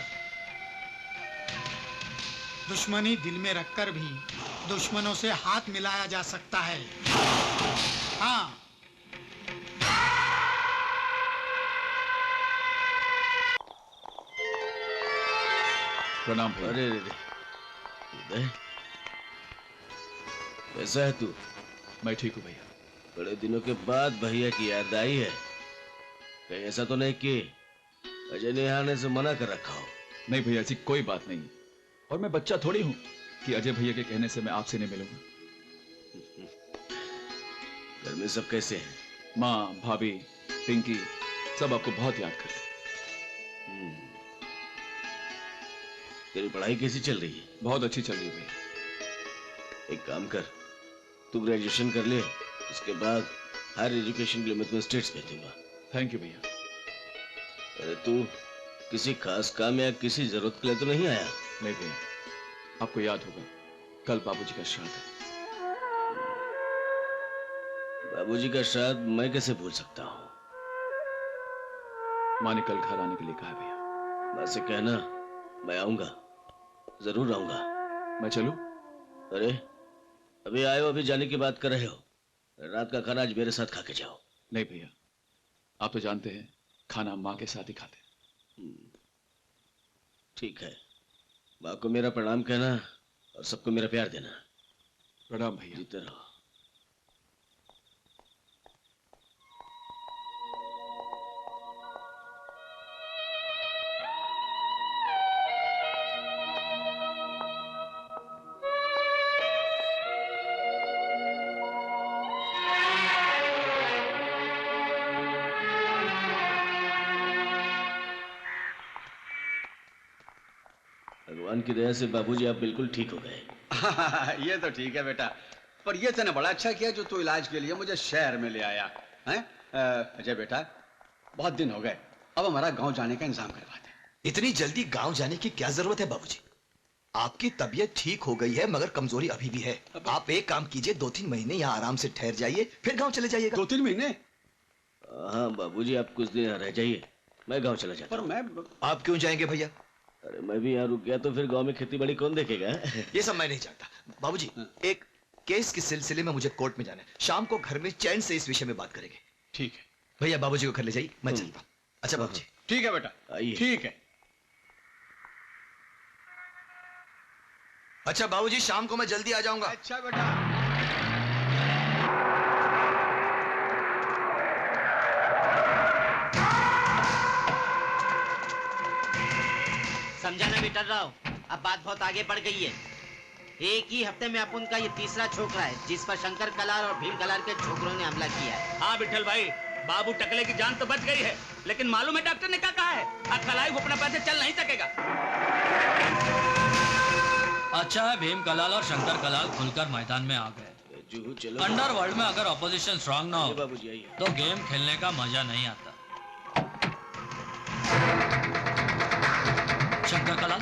दुश्मनी दिल में रखकर भी दुश्मनों से हाथ मिलाया जा सकता है। हाँ, प्रणाम भैया। अरे उदय, कैसा है तू? मैं ठीक हूँ भैया। बड़े दिनों के बाद भैया की याद आई है। कहीं ऐसा तो नहीं कि अजय ने आने से मना कर रखा हो? नहीं भैया, ऐसी कोई बात नहीं। और मैं बच्चा थोड़ी हूँ कि अजय भैया के कहने से मैं आपसे नहीं मिलूंगा। घर में सब कैसे हैं? माँ, भाभी, पिंकी सब आपको बहुत याद कर रहे हैं। तेरी पढ़ाई कैसी चल रही है? बहुत अच्छी चल रही है भैया। एक काम कर, तू ग्रेजुएशन कर ले, उसके बाद हायर एजुकेशन के लिए मैं तुम्हें स्टेट्स भेज दूंगा। थैंक यू भैया। अरे तू किसी खास काम या किसी जरूरत के लिए तो नहीं आया? नहीं भैया, आपको याद होगा कल बाबूजी का श्राद्ध है। बाबूजी का श्राद्ध मैं कैसे भूल सकता हूँ? माँ ने कल घर आने के लिए कहा है भैया। माँ से कहना मैं आऊंगा, जरूर आऊंगा। मैं चलूं? अरे अभी आए हो, अभी जाने की बात कर रहे हो? रात का खाना आज मेरे साथ खा के जाओ। नहीं भैया, आप तो जानते हैं खाना माँ के साथ ही खाते हैं। ठीक है, माँ को मेरा प्रणाम कहना और सबको मेरा प्यार देना। प्रणाम भैया। जीते रहो। भगवान की दया से बाबूजी आप बिल्कुल ठीक हो गए। ये तो ठीक है बेटा, पर ये तूने बड़ा अच्छा किया जो तू इलाज के लिए मुझे शहर में ले आया है। अजय बेटा, बहुत दिन हो गए, अब हमारा गांव जाने का इंतजाम करवा दे। इतनी जल्दी गांव जाने की क्या जरूरत है बाबूजी? आपकी तबीयत ठीक हो गई है मगर कमजोरी अभी भी है। आप एक काम कीजिए, 2-3 महीने यहाँ आराम से ठहर जाइए, फिर गांव चले जाइएगा। 2-3 महीने? हाँ बाबूजी, आप कुछ दिन रह जाइए, मैं गांव चला जाता हूं। पर मैं... आप क्यों जाएंगे भैया? अरे मैं भी यहाँ रुक गया तो फिर गांव में खेती बाड़ी कौन देखेगा? ये सब मैं नहीं जानता। बाबूजी, एक केस के सिलसिले में मुझे कोर्ट में जाना है। शाम को घर में चैन से इस विषय में बात करेंगे। ठीक है भैया, बाबूजी को घर ले जाइए, मैं चलता हूँ। अच्छा बाबूजी। ठीक है बेटा, आइए। ठीक है। अच्छा बाबूजी, शाम को मैं जल्दी आ जाऊंगा। अच्छा बेटा। समझा ना विठल राव, अब बात बहुत आगे बढ़ गई है। एक ही हफ्ते में अपन का ये तीसरा छोकरा है जिस पर शंकर कलाल और भीम कलाल के छोकरों ने हमला किया है। हाँ विठल भाई, बाबू टकले की जान तो बच गई है, लेकिन मालूम है डॉक्टर ने क्या कहा है? अकलाई वो अपना पैसे चल नहीं सकेगा। अच्छा है भीम कलाल और शंकर कलाल खुलकर मैदान में आ गए। अंडरवर्ल्ड में अगर ऑपोजिशन स्ट्रांग ना हो तो गेम खेलने का मजा नहीं आता। शंकर कलाल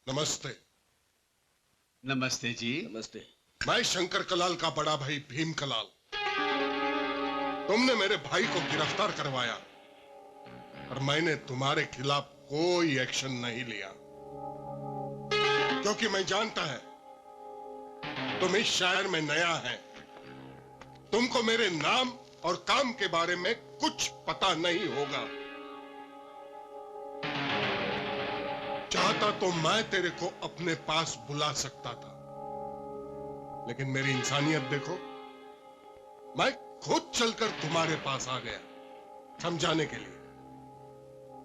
नमस्ते। नमस्ते जी। नमस्ते। मैं शंकर कलाल का बड़ा भाई भीम कलाल। तुमने मेरे भाई को गिरफ्तार करवाया और मैंने तुम्हारे खिलाफ कोई एक्शन नहीं लिया, क्योंकि मैं जानता है तुम इस शहर में नया है, तुमको मेरे नाम और काम के बारे में कुछ पता नहीं होगा। चाहता तो मैं तेरे को अपने पास बुला सकता था, लेकिन मेरी इंसानियत देखो, मैं खुद चलकर तुम्हारे पास आ गया समझाने के लिए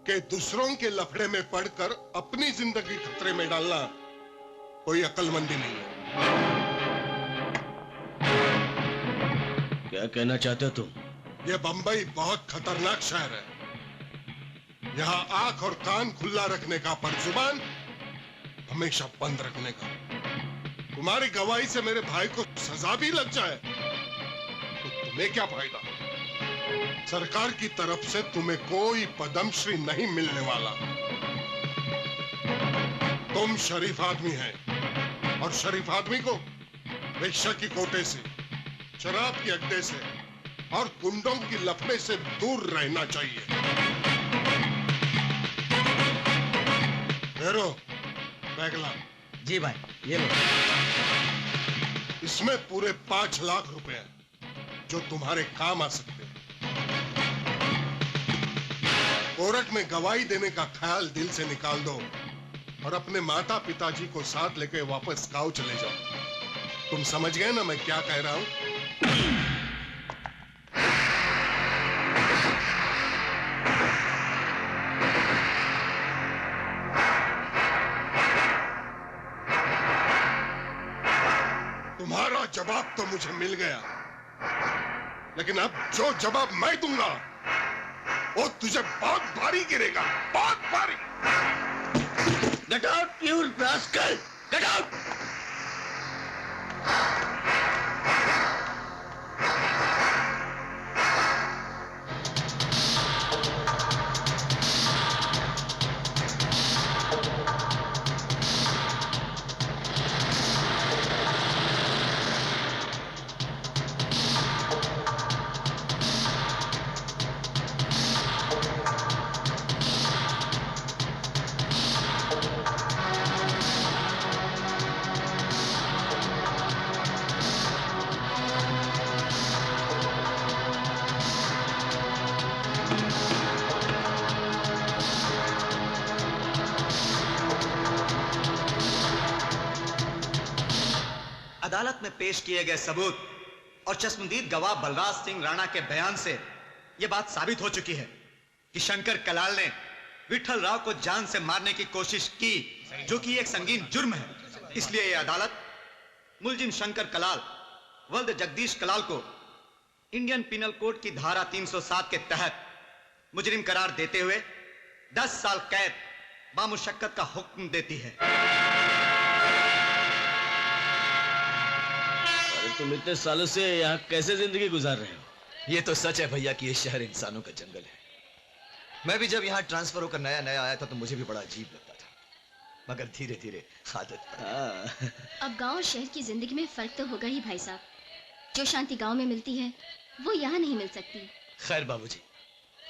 कि दूसरों के लफड़े में पड़कर अपनी जिंदगी खतरे में डालना कोई अक्लमंदी नहीं है। क्या कहना चाहते हो तुम? यह बंबई बहुत खतरनाक शहर है। यहाँ आंख और कान खुला रखने का पर जुबान हमेशा बंद रखने का। तुम्हारी गवाही से मेरे भाई को सजा भी लग जाए तो तुम्हें क्या फायदा? सरकार की तरफ से तुम्हें कोई पद्मश्री नहीं मिलने वाला। तुम शरीफ आदमी है और शरीफ आदमी को वेश्या की कोटे से, शराब के अड्डे से और गुंडों की लफड़े से दूर रहना चाहिए। हेरो, बैगला। जी भाई, ये लो। इसमें पूरे 5 लाख रुपए हैं जो तुम्हारे काम आ सकते हैं। कोर्ट में गवाही देने का ख्याल दिल से निकाल दो और अपने माता पिताजी को साथ लेके वापस गांव चले जाओ। तुम समझ गए ना मैं क्या कह रहा हूं? तुम्हारा जवाब तो मुझे मिल गया, लेकिन अब जो जवाब मैं दूंगा वो तुझे बहुत भारी गिरेगा, बहुत भारी। Get out, you rascal! Get out! अदालत में पेश किए गए सबूत और चश्मदीद गवाह बलराज सिंह राणा के बयान से यह बात साबित हो चुकी है कि शंकर कलाल ने विठल राव को जान से मारने की कोशिश की, जो कि एक संगीन जुर्म है। इसलिए यह अदालत मुलजिम शंकर कलाल वल्द जगदीश कलाल को इंडियन पिनल कोड की धारा 307 के तहत मुजरिम करार देते हुए 10 साल कैद बामुशक्कत का हुक्म देती है। तुम इतने सालों से यहाँ कैसे जिंदगी गुजार रहे हो? ये तो सच है भैया कि ये शहर इंसानों का जंगल है। मैं भी जब यहाँ ट्रांसफर होकर नया नया आया था तो मुझे भी बड़ा अजीब लगता था, मगर धीरे धीरे आदत पड़। अब गांव और शहर की जिंदगी में फर्क तो होगा ही भाई साहब। जो शांति गांव में मिलती है वो यहाँ नहीं मिल सकती। खैर बाबूजी,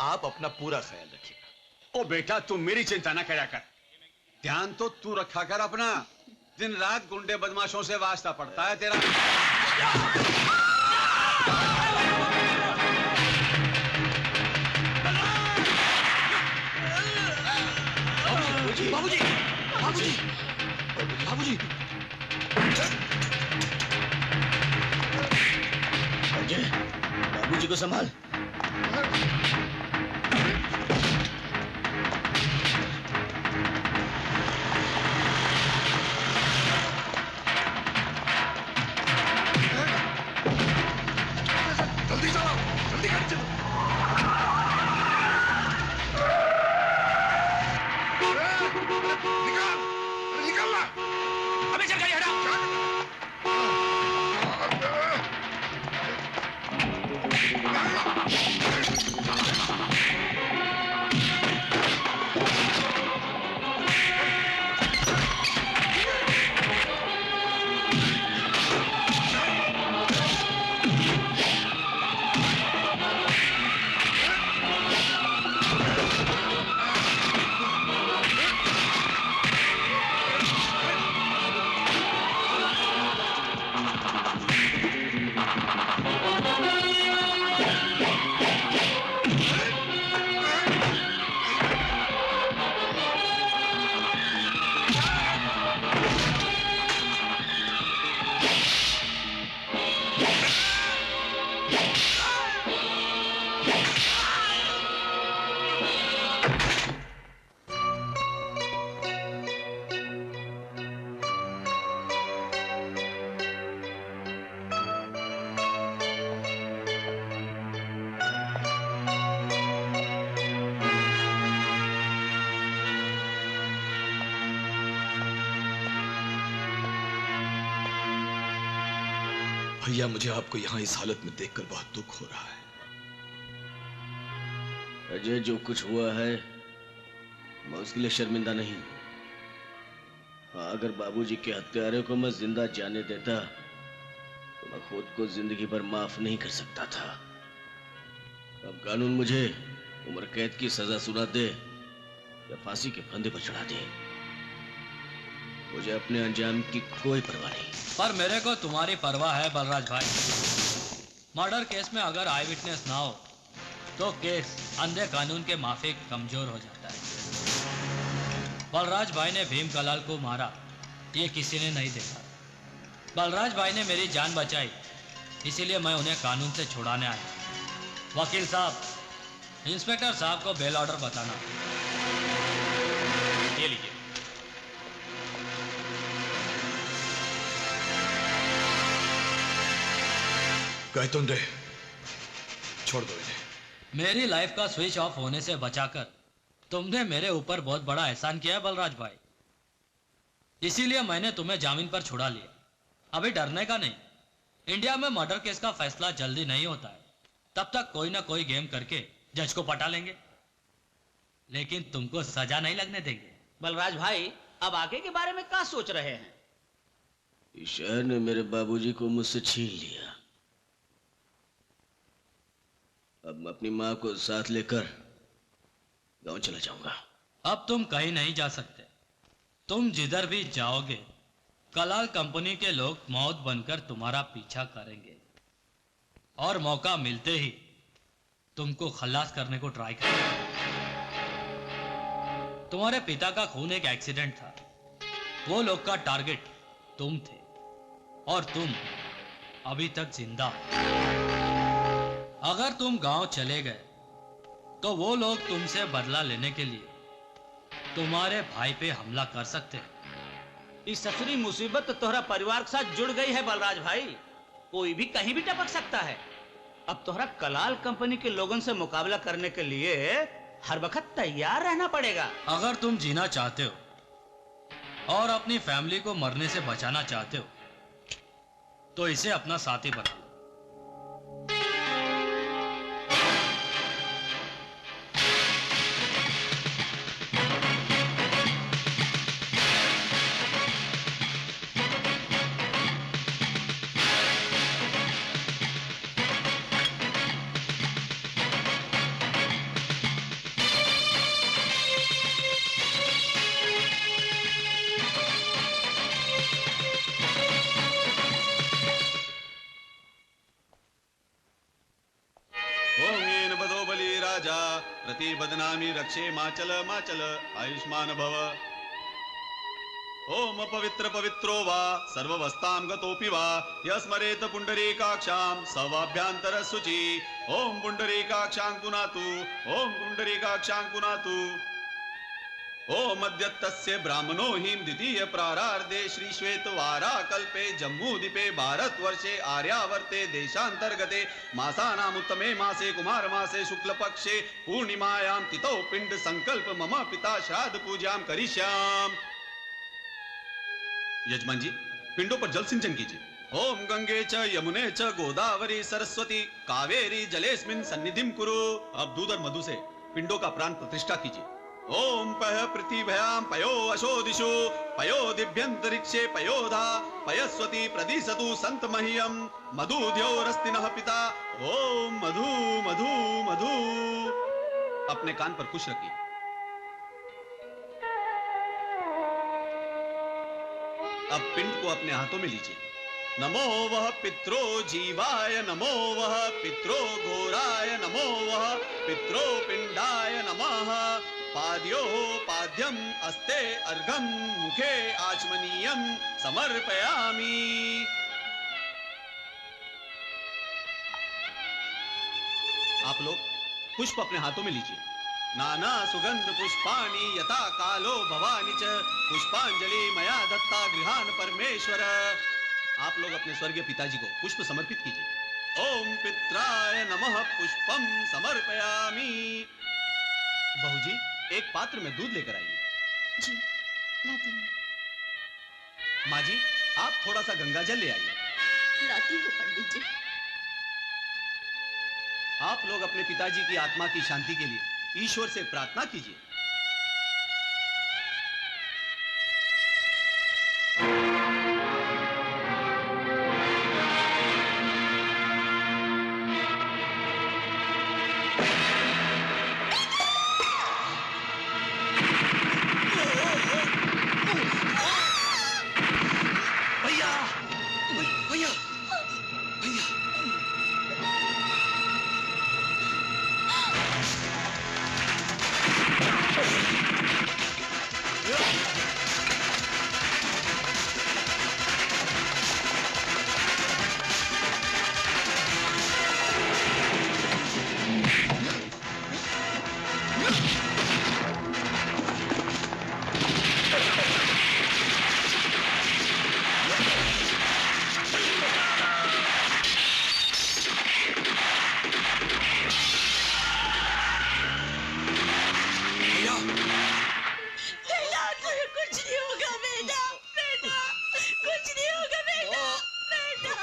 आप अपना पूरा ख्याल रखिएगा। ओ बेटा, तू मेरी चिंता ना करा कर, ध्यान तो तू रखा कर अपना। दिन रात गुंडे बदमाशों से वास्ता पड़ता है तेरा। बाबूजी, बाबूजी, बाबूजी, बाबूजी, अजय, बाबूजी को संभाल। जल्दी चलो, जल्दी गाड़ी चलो। निकाल, निकालना। अबे चल गाड़ी हटा। भैया मुझे आपको यहाँ इस हालत में देखकर बहुत दुख हो रहा है। अजय, जो कुछ हुआ है मैं उसके लिए शर्मिंदा नहीं हूं। हाँ, अगर बाबूजी के हत्यारे को मैं जिंदा जाने देता तो मैं खुद को जिंदगी भर माफ नहीं कर सकता था। अब कानून मुझे उम्र कैद की सजा सुना दे या फांसी के फंदे पर चढ़ा दे, मुझे अपने अंजाम की कोई परवाह नहीं। पर मेरे को तुम्हारी परवाह है बलराज भाई। मर्डर केस में अगर आई विटनेस ना हो तो केस अंधे कानून के माफिक कमजोर हो जाता है। बलराज भाई ने भीम कलाल को मारा ये किसी ने नहीं देखा। बलराज भाई ने मेरी जान बचाई, इसीलिए मैं उन्हें कानून से छुड़ाने आया। वकील साहब, इंस्पेक्टर साहब को बेल ऑर्डर बताना। ये लीजिए। गायतुंडे, छोड़ दो इन्हें। मेरी लाइफ का स्विच ऑफ होने से बचाकर तुमने मेरे ऊपर बहुत बड़ा एहसान किया है बलराज भाई, इसीलिए मैंने तुम्हें जामीन पर छुड़ा लिया। अभी डरने का नहीं। इंडिया में मर्डर केस का फैसला जल्दी नहीं होता है, तब तक कोई ना कोई गेम करके जज को पटा लेंगे, लेकिन तुमको सजा नहीं लगने देंगे। बलराज भाई, अब आगे के बारे में क्या सोच रहे हैं? ईश्वर ने मेरे बाबूजी को मुझसे छीन लिया। अब मैं अपनी माँ को साथ लेकर गांव चला जाऊंगा। अब तुम कहीं नहीं जा सकते। तुम जिधर भी जाओगे कलाल कंपनी के लोग मौत बनकर तुम्हारा पीछा करेंगे और मौका मिलते ही तुमको खलास करने को ट्राई करेंगे। तुम्हारे पिता का खून एक एक्सीडेंट था, वो लोग का टारगेट तुम थे और तुम अभी तक जिंदा हो। अगर तुम गांव चले गए तो वो लोग तुमसे बदला लेने के लिए तुम्हारे भाई पे हमला कर सकते हैं। इस ससुरी मुसीबत तो तोहरा परिवार के साथ जुड़ गई है बलराज भाई, कोई भी कहीं भी टपक सकता है। अब तोहरा कलाल कंपनी के लोगों से मुकाबला करने के लिए हर वक्त तैयार रहना पड़ेगा। अगर तुम जीना चाहते हो और अपनी फैमिली को मरने से बचाना चाहते हो तो इसे अपना साथी बना लो। बदनामी रक्षे माचल माचल आयुष्मान भव। ओम पवित्र पवित्रो वा सर्ववस्थां गतोपि वा यस्मरेत पुंडरीकाक्षां सवाभ्यंतर शुचि। ओम पुंडरीकाक्षां पुनातु, ओम पुंडरीकाक्षां पुनातु। ओम अद्यत्तस्य ब्राह्मणो हिं द्वितीय प्रारार्धे श्री श्वेतवारा कल्पे जम्मूद्वीपे भारतवर्षे आर्यावर्ते देशांतर्गते मासानामुत्तमे मासे कुमार मासे शुक्ल पक्षे पूर्णिमायां तिथौ पिंड संकल्प मम पिता श्राद्ध पूजां करिष्याम। यजमान जी, पिंडों पर जल सिंचन कीजिए। ओम गंगे च यमुने च गोदावरी सरस्वती कावेरी जलेस्मिन् सन्निधिं कुरु। अब दूध और मधु से पिंडों का प्राण प्रतिष्ठा कीजिए। ओम पय पृथिव्यां पयो अशोदिषु पयो दिव्यंतरिक्षे पयोधा पयस्वती प्रदिशतु संत मह्यं मधुद्योरस्तिनः पिता। ओम मधु मधु मधु। अपने कान पर कुश रखिए। अब पिंड को अपने हाथों में लीजिए। नमो वह पित्रो जीवाय, नमो वह पित्रो घोराय, नमो वह पित्रो पिंडाय नमः। पाद्यो पाद्यम अस्ते अर्घम मुखे आचमनीयम समर्पयामि। आप लोग पुष्प अपने हाथों में लीजिए। नाना सुगंध पुष्पाणि यथा कालो भवानी च पुष्पांजलि मया दत्ता गृहान परमेश्वर। आप लोग अपने स्वर्गीय पिताजी को पुष्प समर्पित कीजिए। ओम पित्राय नमः पुष्पम समर्पयामि। बहू जी, एक पात्र में दूध लेकर आइए। जी, लाती हूँ। माँ जी, आप थोड़ा सा गंगा जल ले आइए। लाती हूँ पंडित जी। आप लोग अपने पिताजी की आत्मा की शांति के लिए ईश्वर से प्रार्थना कीजिए। भैया भैया भैया बेटा तुझे कुछ नहीं होगा बेटा, बेटा कुछ नहीं होगा बेटा, बेटा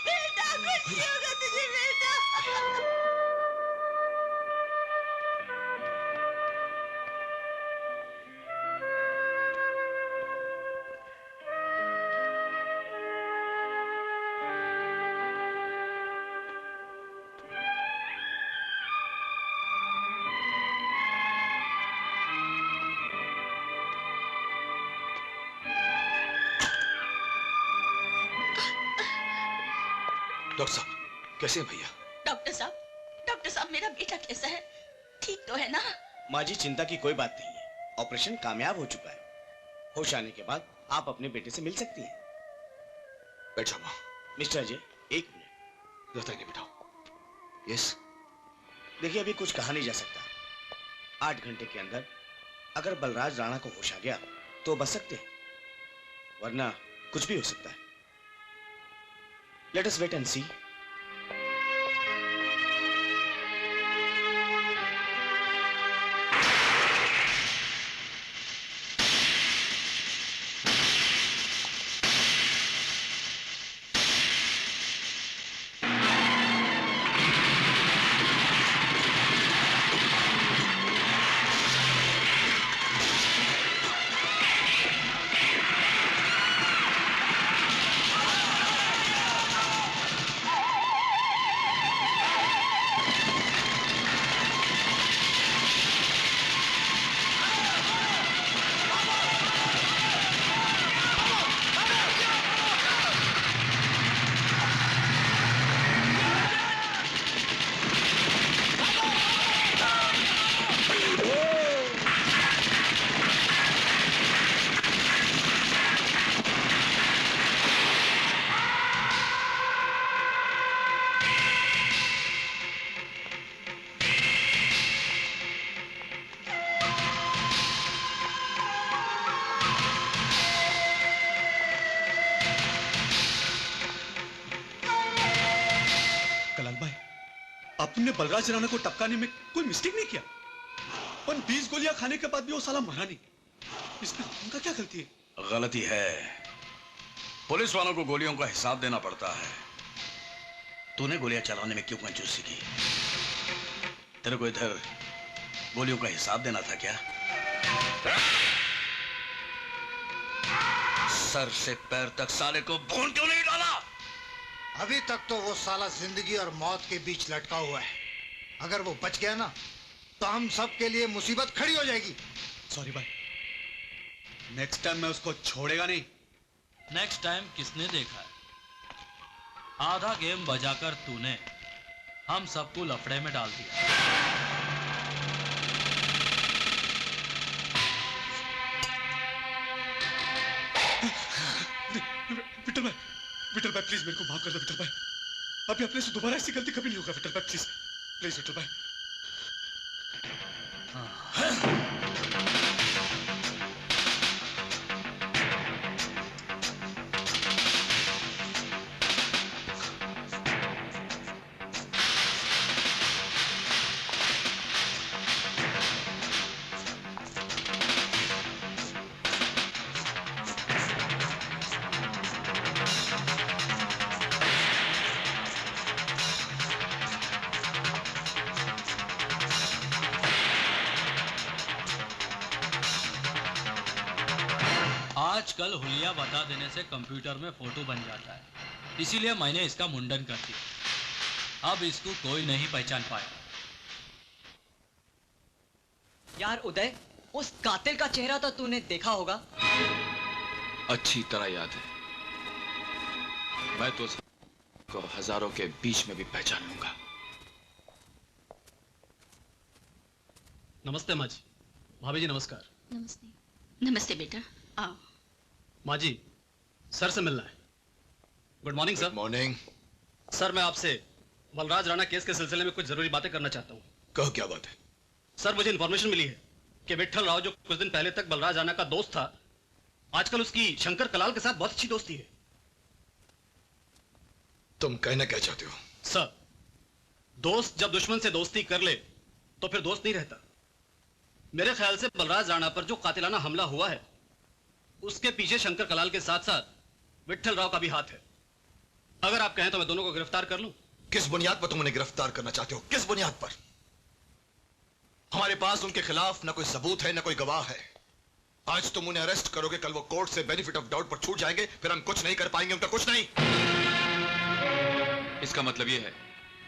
बेटा कुछ नहीं होगा तुझे बेटा। डॉक्टर साहब कैसे हैं भैया? डॉक्टर साहब मेरा बेटा कैसा है? ठीक तो है ना? माँ जी चिंता की कोई बात नहीं है, ऑपरेशन कामयाब हो चुका है। होश आने के बाद आप अपने बेटे से मिल सकती हैं। बैठ जाओ माँ। मिस्टर अजय एक मिनट। रहता ही नहीं बेटा। यस। देखिए अभी कुछ कहा नहीं जा सकता। 8 घंटे के अंदर अगर बलराज राणा को होश आ गया तो बच सकते हैं, वरना कुछ भी हो सकता है। लेट अस वेट एंड सी। आपने बलराज राणा को टपकाने में कोई मिस्टेक नहीं किया, पर 20 गोलियां खाने के बाद भी वो साला मरा नहीं। इसमें उनका क्या गलती है? गलती है, पुलिस वालों को गोलियों का हिसाब देना पड़ता है। तूने गोलियां चलाने में क्यों कंजूसी की? तेरे को इधर गोलियों का हिसाब देना था क्या? सर से पैर तक साले को भून क्यों नहीं डाला? अभी तक तो वो साला जिंदगी और मौत के बीच लटका हुआ है। अगर वो बच गया ना तो हम सब के लिए मुसीबत खड़ी हो जाएगी। सॉरी भाई, नेक्स्ट टाइम मैं उसको छोड़ेगा नहीं। नेक्स्ट टाइम किसने देखा है? आधा गेम बजाकर तूने हम सबको लफड़े में डाल दिया। विठल भाई प्लीज मेरे को माफ कर दो। विठल भाई, अभी अपने से दोबारा ऐसी गलती कभी नहीं होगा। विठल भाई प्लीज प्लीज विठल भाई। आजकल हुलिया बता देने से कंप्यूटर में फोटो बन जाता है, इसीलिए मैंने इसका मुंडन कर दिया। अब इसको कोई नहीं पहचान पाया। यार उदय, उस कातिल का चेहरा तो तूने देखा होगा। अच्छी तरह याद है। मैं तो को हजारों के बीच में भी पहचान लूंगा। नमस्ते माँ जी। भाभी जी नमस्कार। नमस्ते। नमस्ते बेटा, आओ। माँ जी, सर से मिलना है। Good morning sir. Morning. Sir मैं आपसे बलराज राणा केस के सिलसिले में कुछ जरूरी बातें करना चाहता हूँ। कहो क्या बात है? सर मुझे इन्फॉर्मेशन मिली है कि विट्ठल राव जो कुछ दिन पहले तक बलराज राणा का दोस्त था, आजकल उसकी शंकर कलाल के साथ बहुत अच्छी दोस्ती है। तुम कहना क्या चाहते हो? सर, दोस्त जब दुश्मन से दोस्ती कर ले तो फिर दोस्त नहीं रहता। मेरे ख्याल से बलराज राणा पर जो कातिलाना हमला हुआ है, उसके पीछे शंकर कलाल के साथ साथ विट्ठल राव का भी हाथ है। अगर आप कहें तो मैं दोनों को गिरफ्तार कर लूं। किस बुनियाद पर तुम उन्हें गिरफ्तार करना चाहते हो? किस बुनियाद पर? हमारे पास उनके खिलाफ ना कोई सबूत है, ना कोई गवाह है। आज तुम उन्हें अरेस्ट करोगे, कल वो कोर्ट से बेनिफिट ऑफ डाउट पर छूट जाएंगे, फिर हम कुछ नहीं कर पाएंगे, उनका कुछ नहीं। इसका मतलब यह है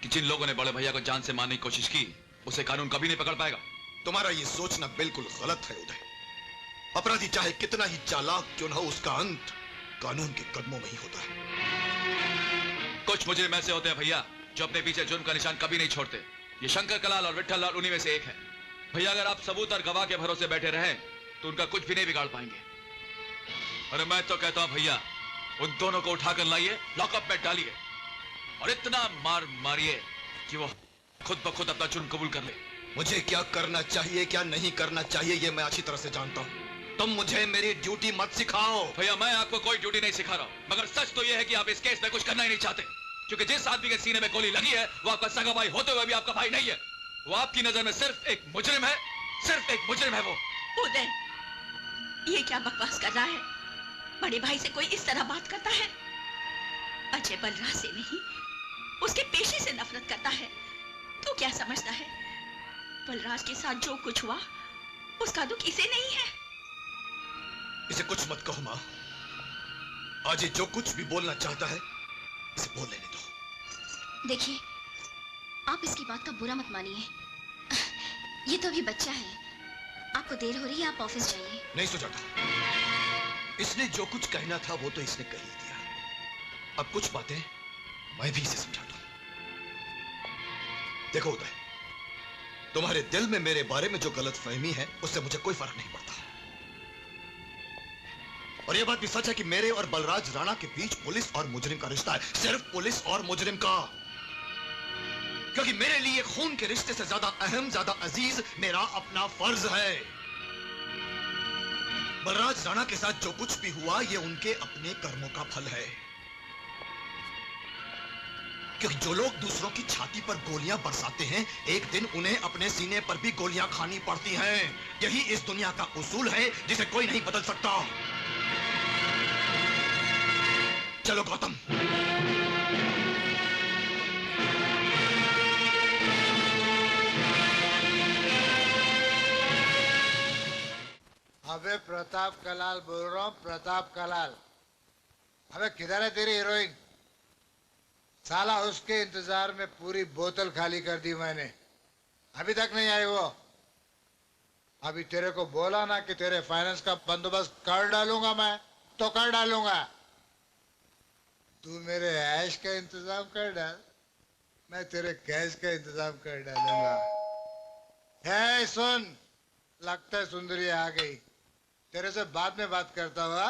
कि जिन लोगों ने बड़े भैया को जान से मारने की कोशिश की, उसे कानून कभी नहीं पकड़ पाएगा। तुम्हारा ये सोचना बिल्कुल गलत है उदय। अपराधी चाहे कितना ही चालाक क्यों न हो, उसका अंत कानून के कदमों में ही होता है। कुछ मुजरिम ऐसे होते हैं भैया जो अपने पीछे जुर्म का निशान कभी नहीं छोड़ते। ये शंकर कलाल और विट्ठल लाल उन्हीं में से एक है। भैया अगर आप सबूत और गवाह के भरोसे बैठे रहें तो उनका कुछ भी नहीं बिगाड़ पाएंगे। अरे मैं तो कहता हूं भैया, उन दोनों को उठाकर लाइए, लॉकअप में डालिए और इतना मार मारिए कि वो खुद ब खुद अपना जुर्म कबूल कर ले। मुझे क्या करना चाहिए, क्या नहीं करना चाहिए, ये मैं अच्छी तरह से जानता हूं। तुम मुझे मेरी ड्यूटी मत सिखाओ। भैया मैं आपको कोई ड्यूटी नहीं सिखा रहा हूं, मगर सच तो यह है कि आप इस केस में कुछ करना ही नहीं चाहते, क्योंकि जिस आदमी के सीने में गोली लगी है वो आपका सगा भाई होते हुए भी आपका भाई नहीं है। वो आपकी नजर में सिर्फ एक मुजरिम है, सिर्फ एक मुजरिम है वो। उदय, ये क्या बकवास कर रहा है? बड़े भाई से कोई इस तरह बात करता है? अजय बलराज से नहीं, उसके पेशे से नफरत करता है। तू क्या समझता है? बलराज के साथ जो कुछ हुआ उसका दुख इसे नहीं है। इसे कुछ मत कहो माँ। आज ये जो कुछ भी बोलना चाहता है इसे बोल लेने दो। देखिए, आप इसकी बात का बुरा मत मानिए। ये तो अभी बच्चा है। आपको देर हो रही है, आप ऑफिस जाइए। नहीं सुजाता, इसने जो कुछ कहना था वो तो इसने कह ही दिया। अब कुछ बातें मैं भी इसे समझाता हूं। देखो उदय, तुम्हारे दिल में मेरे बारे में जो गलतफहमी है उससे मुझे कोई फर्क नहीं पड़ता। और यह बात भी सच है कि मेरे और बलराज राणा के बीच पुलिस और मुजरिम का रिश्ता है, सिर्फ पुलिस और मुजरिम का। क्योंकि मेरे लिए खून के रिश्ते से ज्यादा अहम, ज्यादा अजीज मेरा अपना फर्ज है। बलराज राणा के साथ जो कुछ भी हुआ ये उनके अपने कर्मों का फल है। क्योंकि जो लोग दूसरों की छाती पर गोलियां बरसाते हैं, एक दिन उन्हें अपने सीने पर भी गोलियां खानी पड़ती हैं। यही इस दुनिया का उसूल है जिसे कोई नहीं बदल सकता। चलो गौतम। अबे प्रताप कलाल बोल रहा हूँ, प्रताप कलाल। अबे किधर है तेरी हीरोइन? साला उसके इंतजार में पूरी बोतल खाली कर दी मैंने, अभी तक नहीं आई वो। अभी तेरे को बोला ना कि तेरे फाइनेंस का बंदोबस्त कर डालूंगा मैं, तो कर डालूंगा। तू मेरे ऐश का इंतजाम कर डाल, मैं तेरे कैश का इंतजाम कर डालूंगा। है सुन, लगता है सुंदरी आ गई, तेरे से बाद में बात करता हुआ।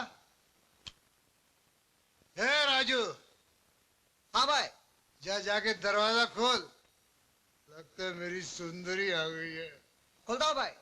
हे राजू। हाँ भाई। जा जाके दरवाजा खोल, लगता है मेरी सुंदरी आ गई है। खोलता हूँ भाई।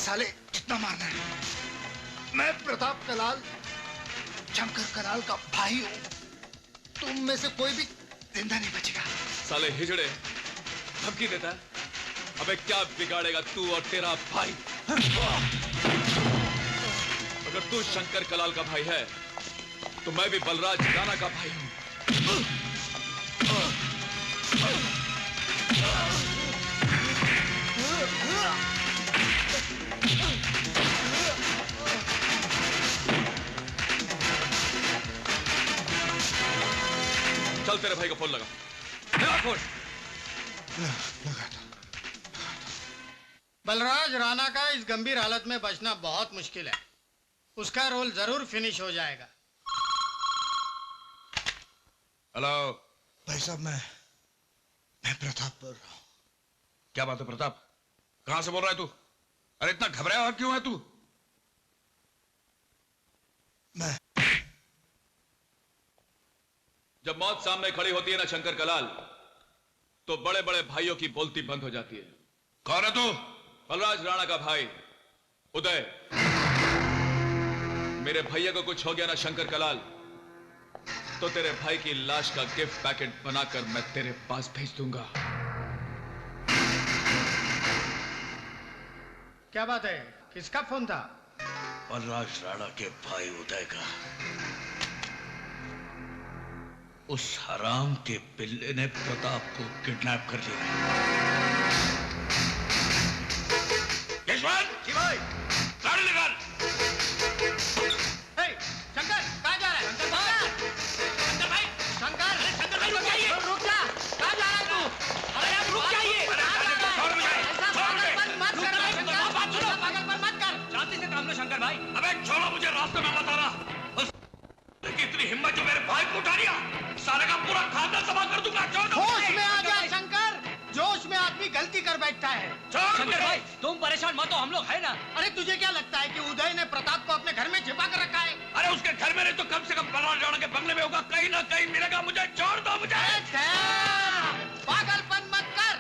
साले कितना मारना है? मैं प्रताप कलाल शंकर कलाल का भाई हूं। तुम में से कोई भी जिंदा नहीं बचेगा। साले हिजड़े धमकी देता है। अबे क्या बिगाड़ेगा तू और तेरा भाई? अगर तू शंकर कलाल का भाई है तो मैं भी बलराज राणा का भाई हूं। चल तेरे भाई को फोन लगा। लगा फोन। बलराज राणा का इस गंभीर हालत में बचना बहुत मुश्किल है। उसका रोल जरूर फिनिश हो जाएगा। हेलो भाई साहब, मैं प्रताप बोल रहा हूं। क्या बात है प्रताप? कहां से बोल रहा है तू? अरे इतना घबराया हुआ क्यों है तू? जब मौत सामने खड़ी होती है ना शंकर कलाल, तो बड़े बड़े भाइयों की बोलती बंद हो जाती है। कौन है तू? बलराज राणा का भाई उदय। मेरे भैया को कुछ हो गया ना शंकर कलाल, तो तेरे भाई की लाश का गिफ्ट पैकेट बनाकर मैं तेरे पास भेज दूंगा। क्या बात है? किसका फोन था? बलराज राणा के भाई उदय का। उस हराम के पिल्ले ने प्रताप को किडनैप कर लिया। यशवंत जी भाई। गाड़ी निकाल। शंकर कहाँ जा रहा है? शंकर भाई, शंकर भाई, शंकर भाई रुक जाइए। रुक जा। कहाँ जा रहा है तू? अरे आप रुक जाइए। ऐसा पागलपन मत कर भाई शंकर। बात सुनो। पागलपन मत कर। शांति से काम लो शंकर भाई। अबे छोड़ो मुझे, रास्ते में मत आना। इतनी हिम्मत जो मेरे भाई को उठा लिया, सारे का पूरा खानदान तबाह कर दूंगा। होश में आ जा शंकर। जोश में आदमी गलती कर बैठता है। शंकर भाई तुम परेशान मत हो, हम लोग है ना। अरे तुझे क्या लगता है कि उदय ने प्रताप को अपने घर में छिपा कर रखा है? अरे उसके घर में नहीं तो कम से कम बलराज राणा के बंगले में होगा। कहीं ना कहीं मिलेगा। मुझे छोड़ दो। मुझे पागलपन मत कर।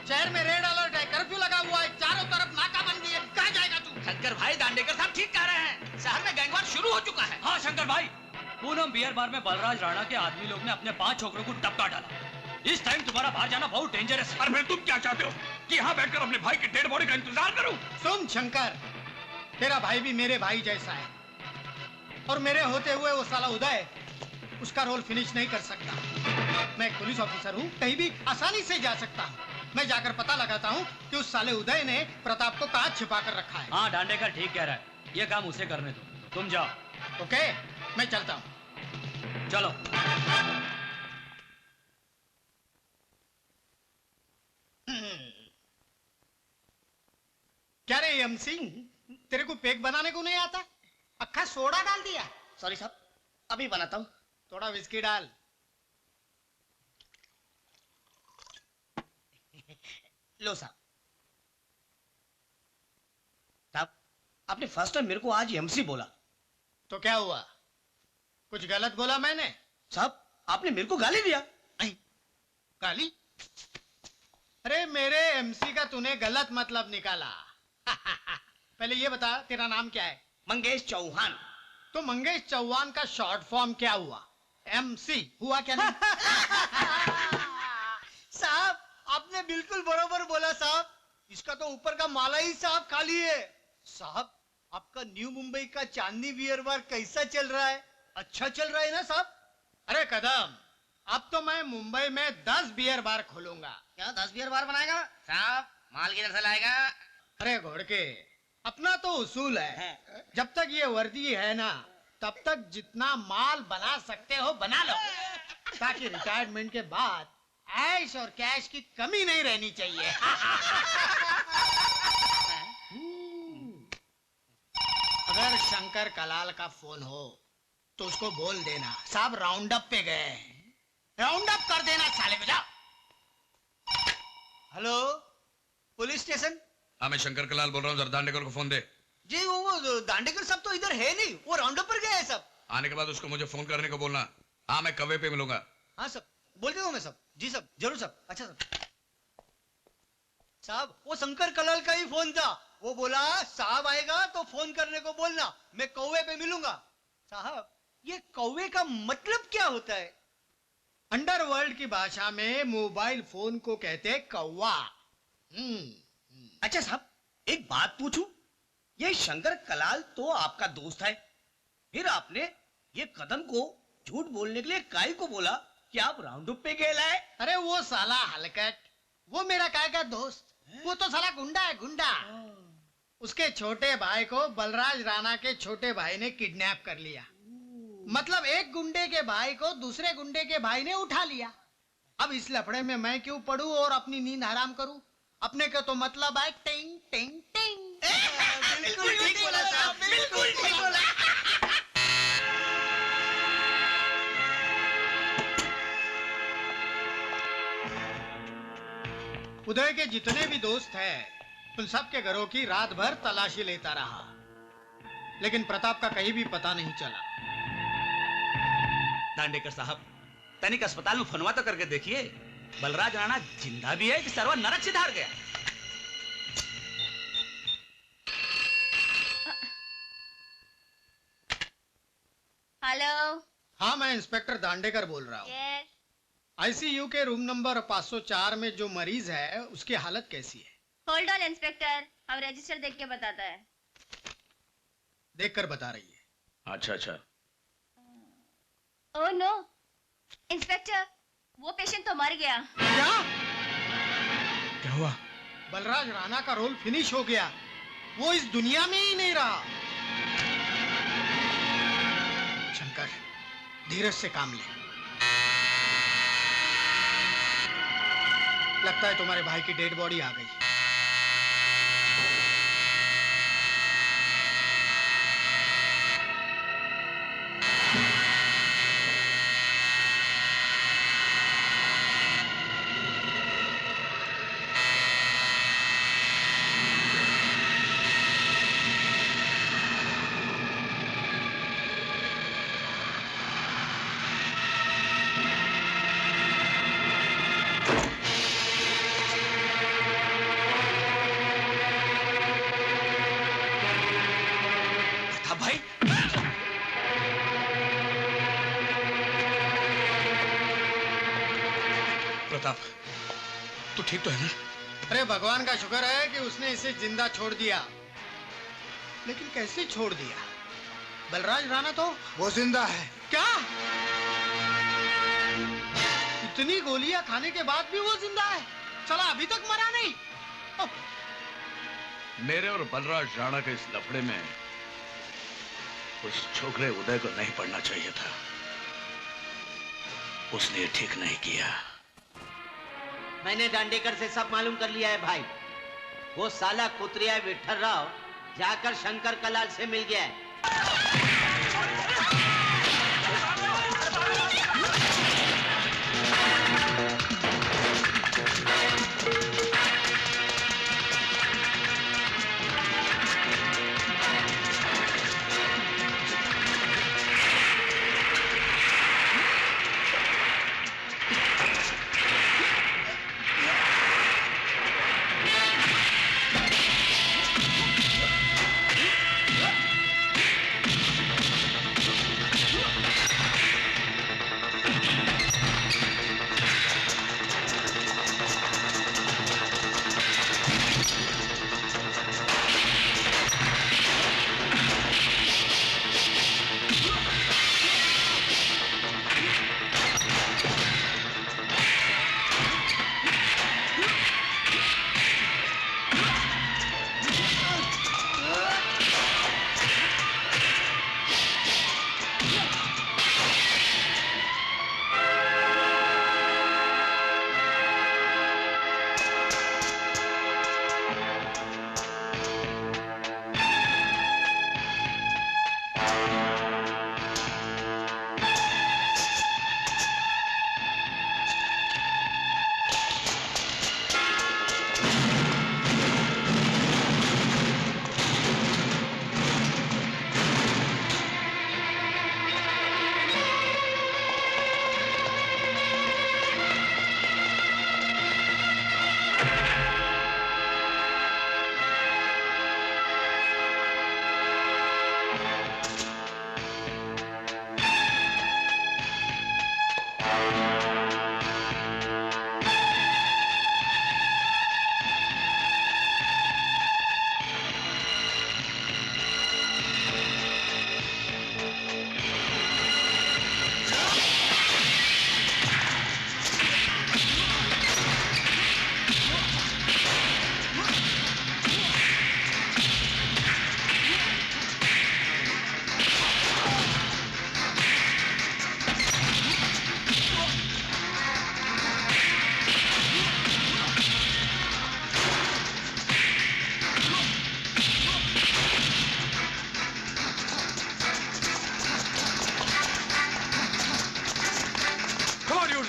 शहर में रेड अलर्ट है, कर्फ्यू लगा हुआ है, चारों तरफ नाकाबंदी है। कहाँ जाएगा तू? शंकर भाई दांडेकर साहब ठीक कह रहे हैं, शहर में गैंगवार शुरू हो चुका है। हाँ शंकर भाई, पूनम बियर बार में बलराज राणा के आदमी लोग ने अपने 5 छोकरों को टपका डाला। इस टाइम तुम्हारा बाहर जाना बहुत डेंजरस है। और फिर तुम क्या चाहते हो कि यहाँ बैठकर अपने भाई की डेड बॉडी का इंतजार करूं? सुन शंकर, तेरा भाई भी मेरे भाई जैसा है, और मेरे होते हुए वो साला उदय उसका रोल फिनिश नहीं कर सकता। मैं एक पुलिस ऑफिसर हूँ, कहीं भी आसानी से जा सकता हूँ। मैं जाकर पता लगाता हूँ कि उस साले उदय ने प्रताप को कहाँ छिपा कर रखा है। हाँ दांडेकर ठीक कह रहा है, ये काम उसे करने दो। तुम जाओ। ओके, मैं चलता हूँ। चलो। क्या रे एम सिंह, तेरे को पेक बनाने को नहीं आता? अक्खा सोडा डाल दिया? सॉरी साहब, अभी बनाता हूँ। थोड़ा विस्की डाल। लो साहब। साहब, आपने फर्स्ट टाइम मेरे को आज एमसी बोला, तो क्या हुआ? कुछ गलत बोला मैंने? साहब, आपने मेरे को गाली दिया। गाली? अरे मेरे एमसी का तूने गलत मतलब निकाला। पहले ये बता, तेरा नाम क्या है? मंगेश चौहान। तो मंगेश चौहान का शॉर्ट फॉर्म क्या हुआ? एमसी हुआ क्या नहीं? साहब, आपने बिल्कुल बरोबर बोला साहब। इसका तो ऊपर का माला ही साहब खाली है। साहब, आपका न्यू मुंबई का चांदनी बियर बार कैसा चल रहा है? अच्छा चल रहा है ना साहब? अरे कदम, अब तो मैं मुंबई में 10 बियर बार खोलूंगा। क्या 10 बियर बार बनाएगा? साहब, माल किधर से लाएगा? अरे घोड़के, अपना तो उसूल है, जब तक ये वर्दी है ना, तब तक जितना माल बना सकते हो बना लो, ताकि रिटायरमेंट के बाद ऐश और कैश की कमी नहीं रहनी चाहिए। अगर शंकर कलाल का फोन हो तो उसको बोल देना साहब राउंड अप पे गए हैं, राउंड अप कर देना साले को। जाओ। Hello, police station? हाँ, मैं शंकर कलाल बोल रहा हूँ। जरा दांडेकर को फोन दे। जी वो दांडेकर साहब तो इधर है नहीं, वो राउंड अप पर गए हैं सब। आने के बाद उसको मुझे फोन करने को बोलना। हाँ, मैं कवे पे मिलूंगा। हाँ सब, बोल देता हूँ मैं सब। जी सब, जरूर सब। अच्छा सब। साहब, वो शंकर कलाल का ही फोन था। वो बोला साहब आएगा तो फोन करने को बोलना, मैं कौवे पे मिलूंगा। साहब, ये कौवे का मतलब क्या होता है? अंडरवर्ल्ड की भाषा में मोबाइल फोन को कहते हैं कौवा। अच्छा साहब, एक बात पूछूं? ये शंकर कलाल तो आपका दोस्त है, फिर आपने ये कदम को झूठ बोलने के लिए काहे को बोला कि आप राउंड अप पे गए लाए? अरे वो साला हलकट, वो मेरा काय का दोस्त, वो तो साला गुंडा है, गुंडा। उसके छोटे भाई को बलराज राणा के छोटे भाई ने किडनैप कर लिया। मतलब एक गुंडे के भाई को दूसरे गुंडे के भाई ने उठा लिया। अब इस लफड़े में मैं क्यों पढ़ूं और अपनी नींद हराम करूं? अपने का तो मतलब है टिंग टिंग टिंग। बिल्कुल ठीक बोला साहब, बिल्कुल ठीक बोला। उदय के जितने भी दोस्त हैं, उन सब के घरों की रात भर तलाशी लेता रहा, लेकिन प्रताप का कहीं भी पता नहीं चला। दांडेकर साहब, तनिक अस्पताल में फोनवा तो करके देखिए, बलराज राणा जिंदा भी है कि सर्वा नरक से धार गया। हेलो। हाँ, मैं इंस्पेक्टर दांडेकर बोल रहा हूँ। यस। आईसीयू के रूम नंबर 504 में जो मरीज है, उसकी हालत कैसी है? होल्ड ऑन इंस्पेक्टर, हम रजिस्टर देख के बताता है। देखकर बता रही है। अच्छा अच्छा। ओह नो इंस्पेक्टर, वो पेशेंट तो मर गया। क्या हुआ? बलराज राणा का रोल फिनिश हो गया, वो इस दुनिया में ही नहीं रहा। शंकर, धीरज से काम ले। लगता है तुम्हारे भाई की डेड बॉडी आ गई। प्रताप, तू ठीक तो है ना? अरे भगवान का शुक्र है कि उसने इसे जिंदा छोड़ दिया। लेकिन कैसे छोड़ दिया? बलराज राणा तो वो जिंदा है। क्या? इतनी गोलियां खाने के बाद भी वो जिंदा है? चला अभी तक मरा नहीं। मेरे और बलराज राणा के इस लफड़े में उस छोकरे उदय को नहीं पड़ना चाहिए था। उसने ये ठीक नहीं किया। मैंने दांडेकर से सब मालूम कर लिया है भाई। वो साला कुतरिया विठल राव जाकर शंकर कलाल से मिल गया है।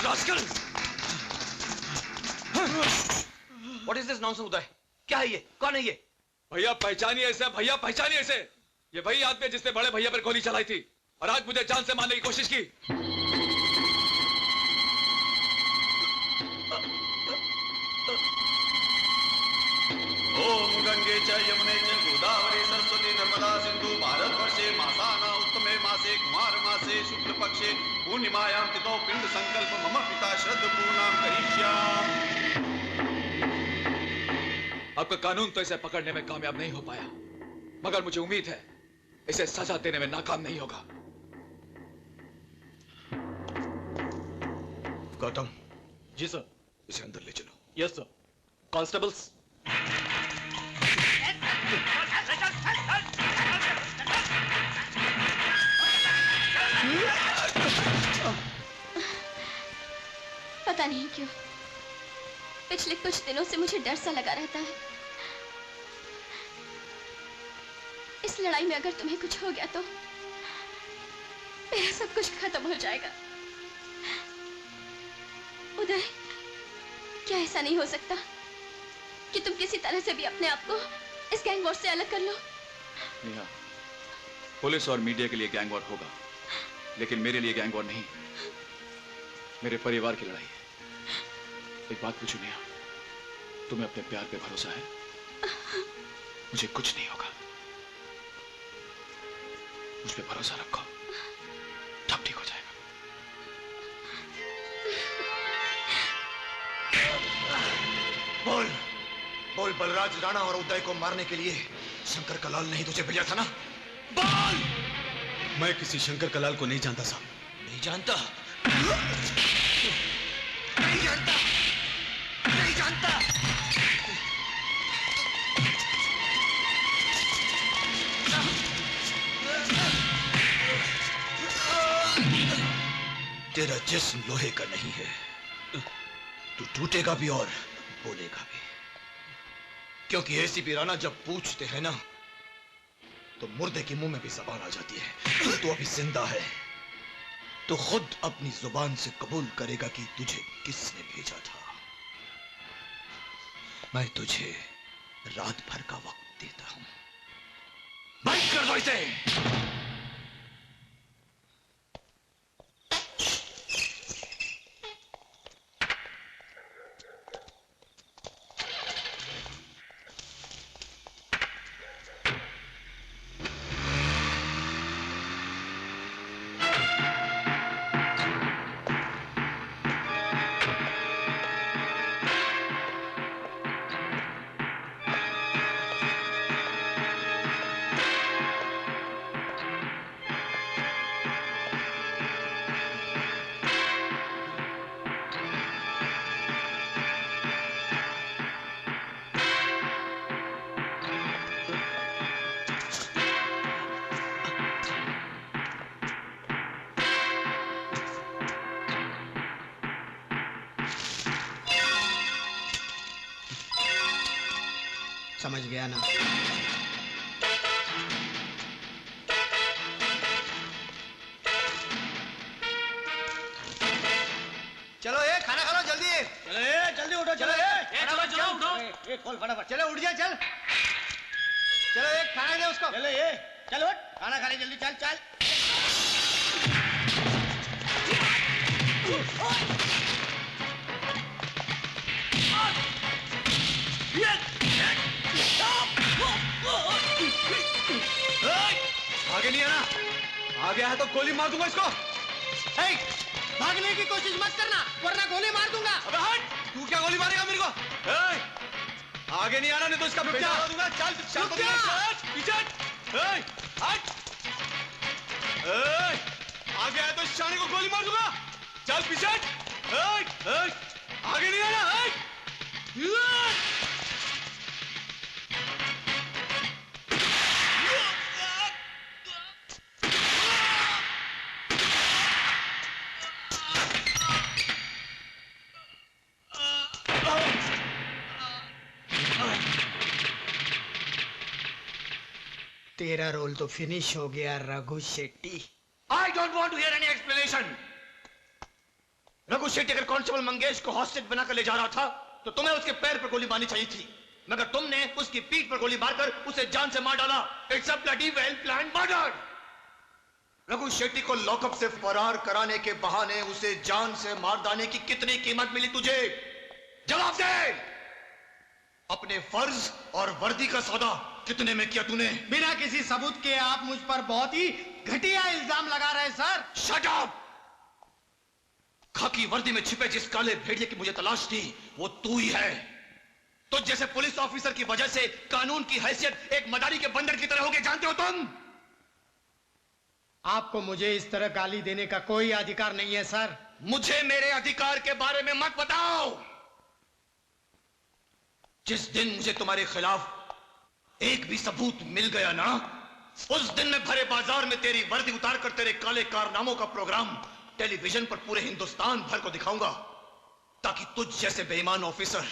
Rascal! What is this nonsense, उदय? क्या है ये? कौन है ये? भैया पहचानिए इसे, भैया पहचानिए इसे। ये वही आदमी है जिसने बड़े भैया पर गोली चलाई थी और आज मुझे जान से मारने की कोशिश की। ओम गंगे च यमुने च गोदावरी सरस्वती नर्मदा सिंधु भारतवर्षे मासाना उत्तमे मासे कुमार मासे शुक्ल पक्षे पूर्णिमायां तिथौ पिंड संकल्प मम पिता श्रद्धपूर्णां करिष्यामि। आपका कानून तो इसे पकड़ने में कामयाब नहीं हो पाया, मगर मुझे उम्मीद है इसे सजा देने में नाकाम नहीं होगा। गौतम। जी सर। इसे अंदर ले चलो। Yes sir. कांस्टेबल्स। पता नहीं क्यों पिछले कुछ दिनों से मुझे डर सा लगा रहता है। इस लड़ाई में अगर तुम्हें कुछ हो गया तो मेरा सब कुछ खत्म हो जाएगा। उदय, क्या ऐसा नहीं हो सकता कि तुम किसी तरह से भी अपने आप को इस गैंग वॉर से अलग कर लो? नेहा, पुलिस और मीडिया के लिए गैंग वॉर होगा, लेकिन मेरे लिए गैंग वॉर नहीं, मेरे परिवार की लड़ाई है। एक बात पूछूं नेहा, तुम्हें अपने प्यार पे भरोसा है? मुझे कुछ नहीं होगा, मुझ पे भरोसा रखो, सब ठीक हो जाएगा। बोल बोल, बलराज राणा और उदय को मारने के लिए शंकर कलाल नहीं तुझे भेजा था ना? बोल। मैं किसी शंकर कलाल को नहीं जानता साहब। नहीं जानता? नहीं जानता? नहीं जानता? तेरा जिस्म लोहे का नहीं है, तू टूटेगा भी और बोलेगा भी। क्योंकि एसीपी राणा जब पूछते हैं ना, तो मुर्दे के मुंह में भी जबान आ जाती है। तू अभी जिंदा है तो खुद अपनी जुबान से कबूल करेगा कि तुझे किसने भेजा था। मैं तुझे रात भर का वक्त देता हूं। बंद कर दो इसे। समझ गया ना? चलो ये खाना खा लो जल्दी। चलो ये जल्दी उठो। चलो ये चलो उठो। ये खोल फटाफट। चलो उठ जा चल। चलो ये खाना दे उसको। चलो ये चल उठ, खाना खा ले जल्दी। चल चल। आगे नहीं आना, आ गया है तो गोली मार दूंगा इसको। भागने की कोशिश मत करना वरना गोली मार दूंगा। अबे हट, तू क्या गोली मारेगा मेरे को? आगे नहीं आना नहीं तो इसका पेट फाड़ दूंगा। चल पीछे हट। आगे आया तो शानी को गोली मार दूंगा। चल पीछे हट। आगे नहीं आना। तेरा रोल तो फिनिश हो गया Raghu Shetty. I don't want to hear any explanation. Raghu Shetty अगर कांस्टेबल मंगेश को हॉस्टेज बनाकर ले जा रहा था तो तुम्हें उसके पैर पर गोली मारनी चाहिए थी, मगर तुमने उसकी पीठ पर गोली मारकर उसे जान से मार डाला। It's a bloody well planned murder. Raghu Shetty को लॉकअप से फरार कराने के बहाने उसे जान से मार डालने की कितनी कीमत मिली तुझे? जवाब दे। अपने फर्ज और वर्दी का सौदा कितने में किया तूने? बिना किसी सबूत के आप मुझ पर बहुत ही घटिया इल्जाम लगा रहे हैं सर। Shut up. खाकी वर्दी में छिपे जिस काले भेड़िए की मुझे तलाश थी वो तू ही है। तो जैसे पुलिस ऑफिसर की वजह से कानून की हैसियत एक मदारी के बंदर की तरह हो गई, जानते हो तुम? आपको मुझे इस तरह गाली देने का कोई अधिकार नहीं है सर। मुझे मेरे अधिकार के बारे में मत बताओ। जिस दिन मुझे तुम्हारे खिलाफ एक भी सबूत मिल गया ना, उस दिन मैं भरे बाजार में तेरी वर्दी उतार कर तेरे काले कारनामों का प्रोग्राम टेलीविजन पर पूरे हिंदुस्तान भर को दिखाऊंगा, ताकि तुझ जैसे बेईमान ऑफिसर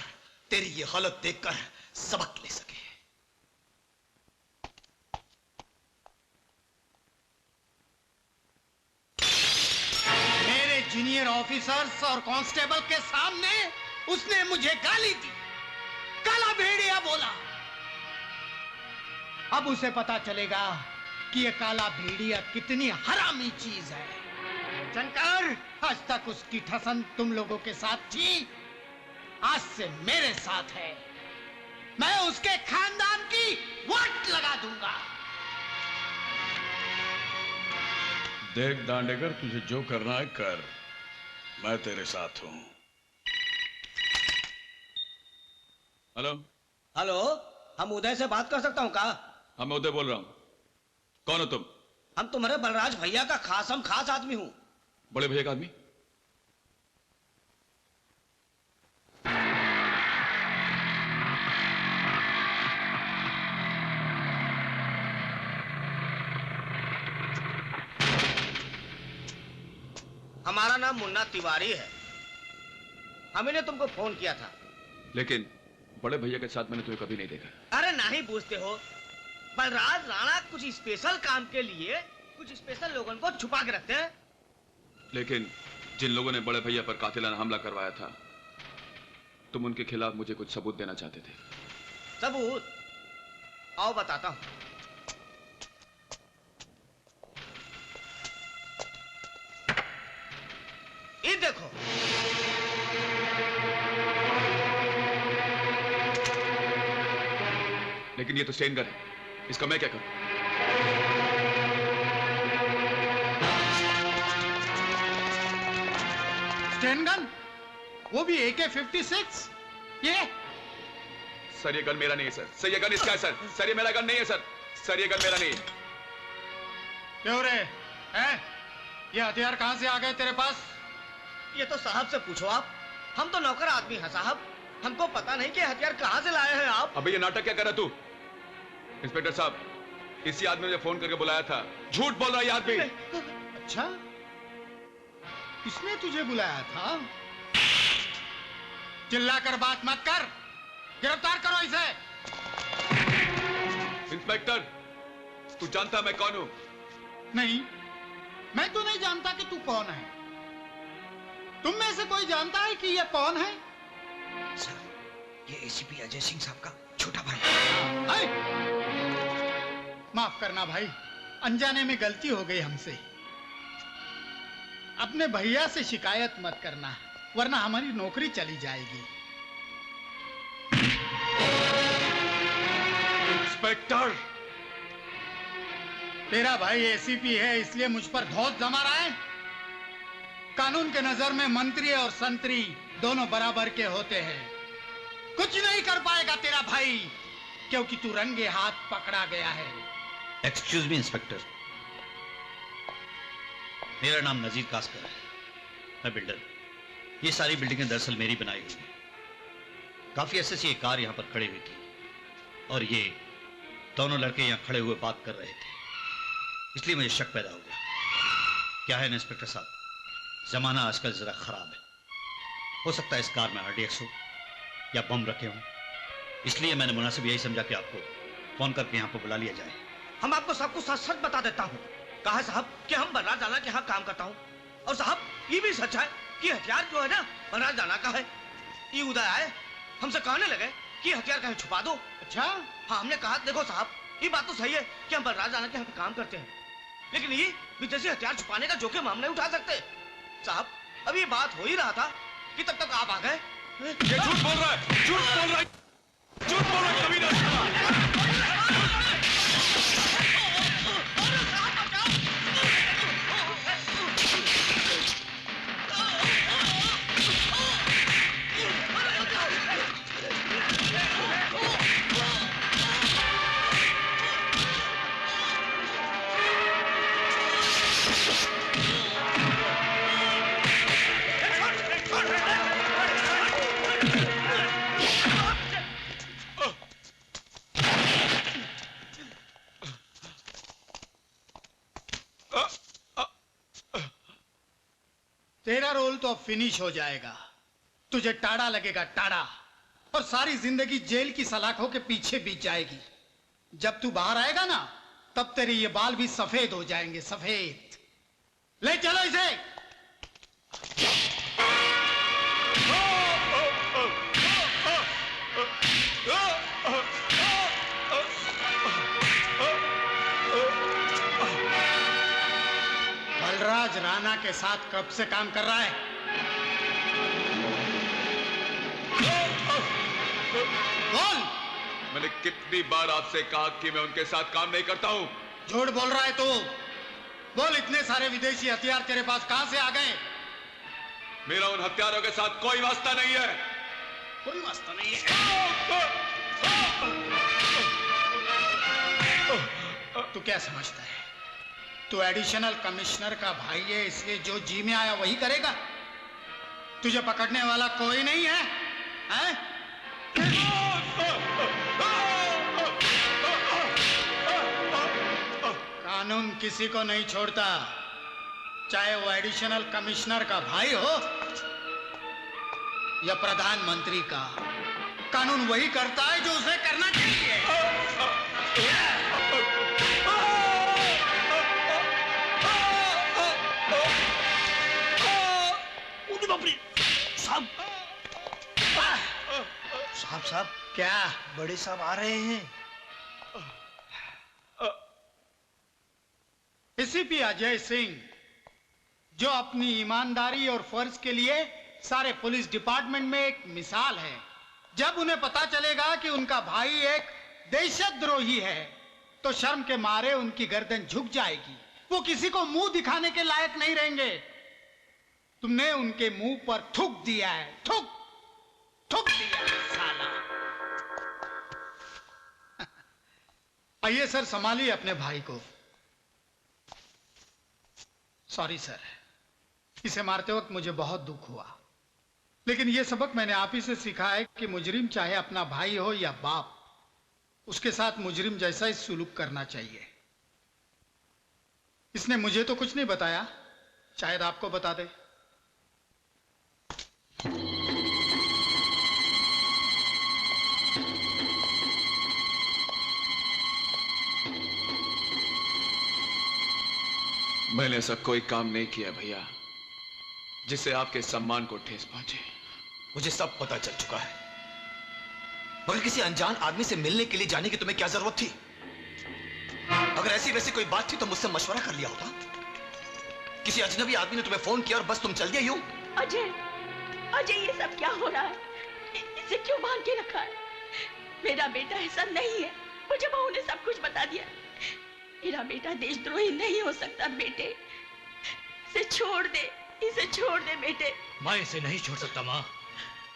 तेरी ये हालत देखकर सबक ले सके। मेरे जूनियर ऑफिसर्स और कांस्टेबल के सामने उसने मुझे गाली दी, काला भेड़िया बोला। अब उसे पता चलेगा कि ये काला भेड़िया कितनी हरामी चीज है। शंकर, आज तक उसकी ठसन तुम लोगों के साथ थी, आज से मेरे साथ है। मैं उसके खानदान की वाट लगा दूंगा। देख दांडेकर, तुझे जो करना है कर, मैं तेरे साथ हूं। हेलो हेलो, हम उदय से बात कर सकता हूँ क्या? हाँ, मैं उदय बोल रहा हूं। कौन हो तुम? हम तुम्हारे बलराज भैया का खास आदमी हूँ। बड़े भैया का आदमी? हमारा नाम मुन्ना तिवारी है। हमने तुमको फोन किया था। लेकिन बड़े भैया के साथ मैंने तुम्हें कभी नहीं देखा। अरे नहीं पूछते हो, बलराज राणा कुछ स्पेशल काम के लिए कुछ स्पेशल लोगों को छुपा के रखते हैं। लेकिन जिन लोगों ने बड़े भैया पर कातिलाना हमला करवाया था, तुम उनके खिलाफ मुझे कुछ सबूत देना चाहते थे। सबूत? आओ बताता हूं। ये देखो, लेकिन ये तो स्टेन गन है, इसका मैं क्या करूं? Sten gun? वो भी AK-56? ये? सर, ये गन मेरा नहीं है सर। सर, ये गन इसका है सर। सर, ये मेरा गन नहीं है सर। सर, ये गन मेरा नहीं है। क्यों रे? हैं? ये हथियार कहां से आ गए तेरे पास? ये तो साहब से पूछो आप। हम तो नौकर आदमी हैं साहब, हमको पता नहीं कि हथियार कहां से लाए हैं आप। अबे ये नाटक क्या कर रहा तू? इंस्पेक्टर साहब, इसी आदमी ने फोन करके बुलाया था। झूठ बोल रहा है ये आदमी। अच्छा, इसने तुझे बुलाया था? चिल्लाकर बात मत कर, गिरफ्तार करो इसे। इंस्पेक्टर, तू जानता मैं कौन हूं? नहीं, मैं तो नहीं जानता कि तू कौन है। तुम में से कोई जानता है कि ये कौन है? सर, ये ACP अजय सिंह साहब का छोटा भाई। माफ करना भाई, अनजाने में गलती हो गई हमसे। अपने भैया से शिकायत मत करना, वरना हमारी नौकरी चली जाएगी। इंस्पेक्टर, तेरा भाई ACP है, इसलिए मुझ पर धौंस जमा रहा है। कानून के नजर में मंत्री और संतरी दोनों बराबर के होते हैं। कुछ नहीं कर पाएगा तेरा भाई, क्योंकि तू रंगे हाथ पकड़ा गया है। एक्सक्यूज मी इंस्पेक्टर, मेरा नाम नजीर कास्कर है, मैं बिल्डर। ये सारी बिल्डिंगें दरअसल मेरी बनाई हुई हैं। काफी अरसे से ये कार यहां पर खड़ी हुई थी और ये दोनों लड़के यहां खड़े हुए बात कर रहे थे, इसलिए मुझे शक पैदा हो गया। क्या है ना इंस्पेक्टर साहब, जमाना आजकल जरा खराब है। हो सकता है इस कार में RDX हो या बम रखे हों, इसलिए मैंने मुनासिब यही समझा कि आपको फोन करके यहाँ पर बुला लिया जाए। हम आपको सब कुछ सच सच बता देता हूँ। कहा साहब कि हम बलराज राणा के यहाँ काम करता हूँ, और साहब ये भी सच है कि हथियार जो है ना बलराज राणा का है। ये उदय आए हमसे कहने लगे कि हथियार कहीं छुपा दो। अच्छा हाँ, हमने कहा देखो साहब, ये बात तो सही है कि हम बलराज राणा के यहाँ पे काम करते हैं, लेकिन ये विदेशी हथियार छुपाने का जोखिम हम नहीं उठा सकते। साहब, अब ये बात हो ही रहा था कि तब तक आप आ गए। ये झूठ बोल रहा है, झूठ बोल रहा है, झूठ बोल रहा है, कभी नहीं। तेरा रोल तो अब फिनिश हो जाएगा। तुझे टाड़ा लगेगा, टाड़ा, और सारी जिंदगी जेल की सलाखों के पीछे बीत जाएगी। जब तू बाहर आएगा ना, तब तेरे ये बाल भी सफेद हो जाएंगे, सफेद। ले चलो इसे। बलराज राणा के साथ कब से काम कर रहा है? बोल। मैंने कितनी बार आपसे कहा कि मैं उनके साथ काम नहीं करता हूं। झूठ बोल रहा है तू। बोल, इतने सारे विदेशी हथियार तेरे पास कहां से आ गए? मेरा उन हथियारों के साथ कोई वास्ता नहीं है। कोई वास्ता नहीं है? तू क्या समझता है? तू एडिशनल कमिश्नर का भाई है, इसलिए जो जी में आया वही करेगा? तुझे पकड़ने वाला कोई नहीं है, हैं? कानून किसी को नहीं छोड़ता, चाहे वो एडिशनल कमिश्नर का भाई हो या प्रधानमंत्री का। कानून वही करता है जो उसे करना चाहिए। साहब, साहब साहब, क्या बड़े साहब आ रहे हैं? एसीपी अजय सिंह, जो अपनी ईमानदारी और फर्ज के लिए सारे पुलिस डिपार्टमेंट में एक मिसाल है। जब उन्हें पता चलेगा कि उनका भाई एक देशद्रोही है, तो शर्म के मारे उनकी गर्दन झुक जाएगी। वो किसी को मुंह दिखाने के लायक नहीं रहेंगे। तुमने उनके मुंह पर थूक दिया है, थूक थूक दिया है, साला। आइए सर, संभालिए अपने भाई को। सॉरी सर, इसे मारते वक्त मुझे बहुत दुख हुआ, लेकिन यह सबक मैंने आप ही से सीखा है कि मुजरिम चाहे अपना भाई हो या बाप, उसके साथ मुजरिम जैसा ही सुलूक करना चाहिए। इसने मुझे तो कुछ नहीं बताया, शायद आपको बता दे। मैंने ऐसा कोई काम नहीं किया भैया जिससे आपके सम्मान को ठेस पहुंचे। मुझे सब पता चल चुका है, मगर किसी अनजान आदमी से मिलने के लिए जाने की तुम्हें क्या जरूरत थी? अगर ऐसी वैसी कोई बात थी तो मुझसे मशवरा कर लिया होता। किसी अजनबी आदमी ने तुम्हें फोन किया और बस तुम चल दिए यूं? अजय, अजय, ये सब क्या हो रहा है? इसे क्यों बांध के रखा है? मेरा बेटा ऐसा नहीं है, मुझे बहू ने सब कुछ बता दिया। मेरा बेटा देशद्रोही नहीं हो सकता। बेटे, इसे छोड़ दे, इसे छोड़ दे बेटे। माँ इसे नहीं छोड़ सकता। माँ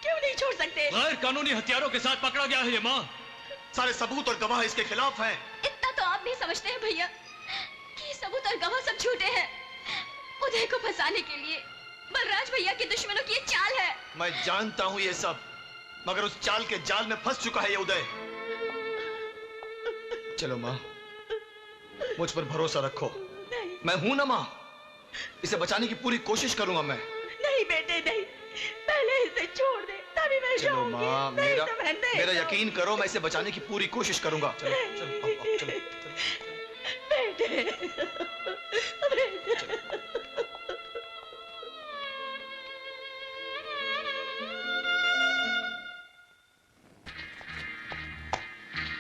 क्यों नहीं छोड़ सकते? गैर कानूनी हथियारों के साथ पकड़ा गया है ये माँ। सारे सबूत और गवाह इसके खिलाफ हैं। इतना तो आप भी समझते हैं भैया कि सबूत और गवाह सब झूठे हैं। उदय को फंसाने के लिए बलराज भैया के दुश्मनों की ये चाल है। मैं जानता हूं ये सब, मगर उस चाल के जाल में फंस चुका है ये उदय। चलो माँ, मुझ पर भरोसा रखो। मैं हूं ना माँ, इसे बचाने की पूरी कोशिश करूंगा मैं। नहीं बेटे नहीं, पहले इसे छोड़ दे, तभी मैं चलो जाऊंगी। माँ, नहीं मेरा तो मैं नहीं मेरा यकीन करो, मैं इसे बचाने की पूरी कोशिश करूंगा। चलो चलो चलो बेटे, बेटे।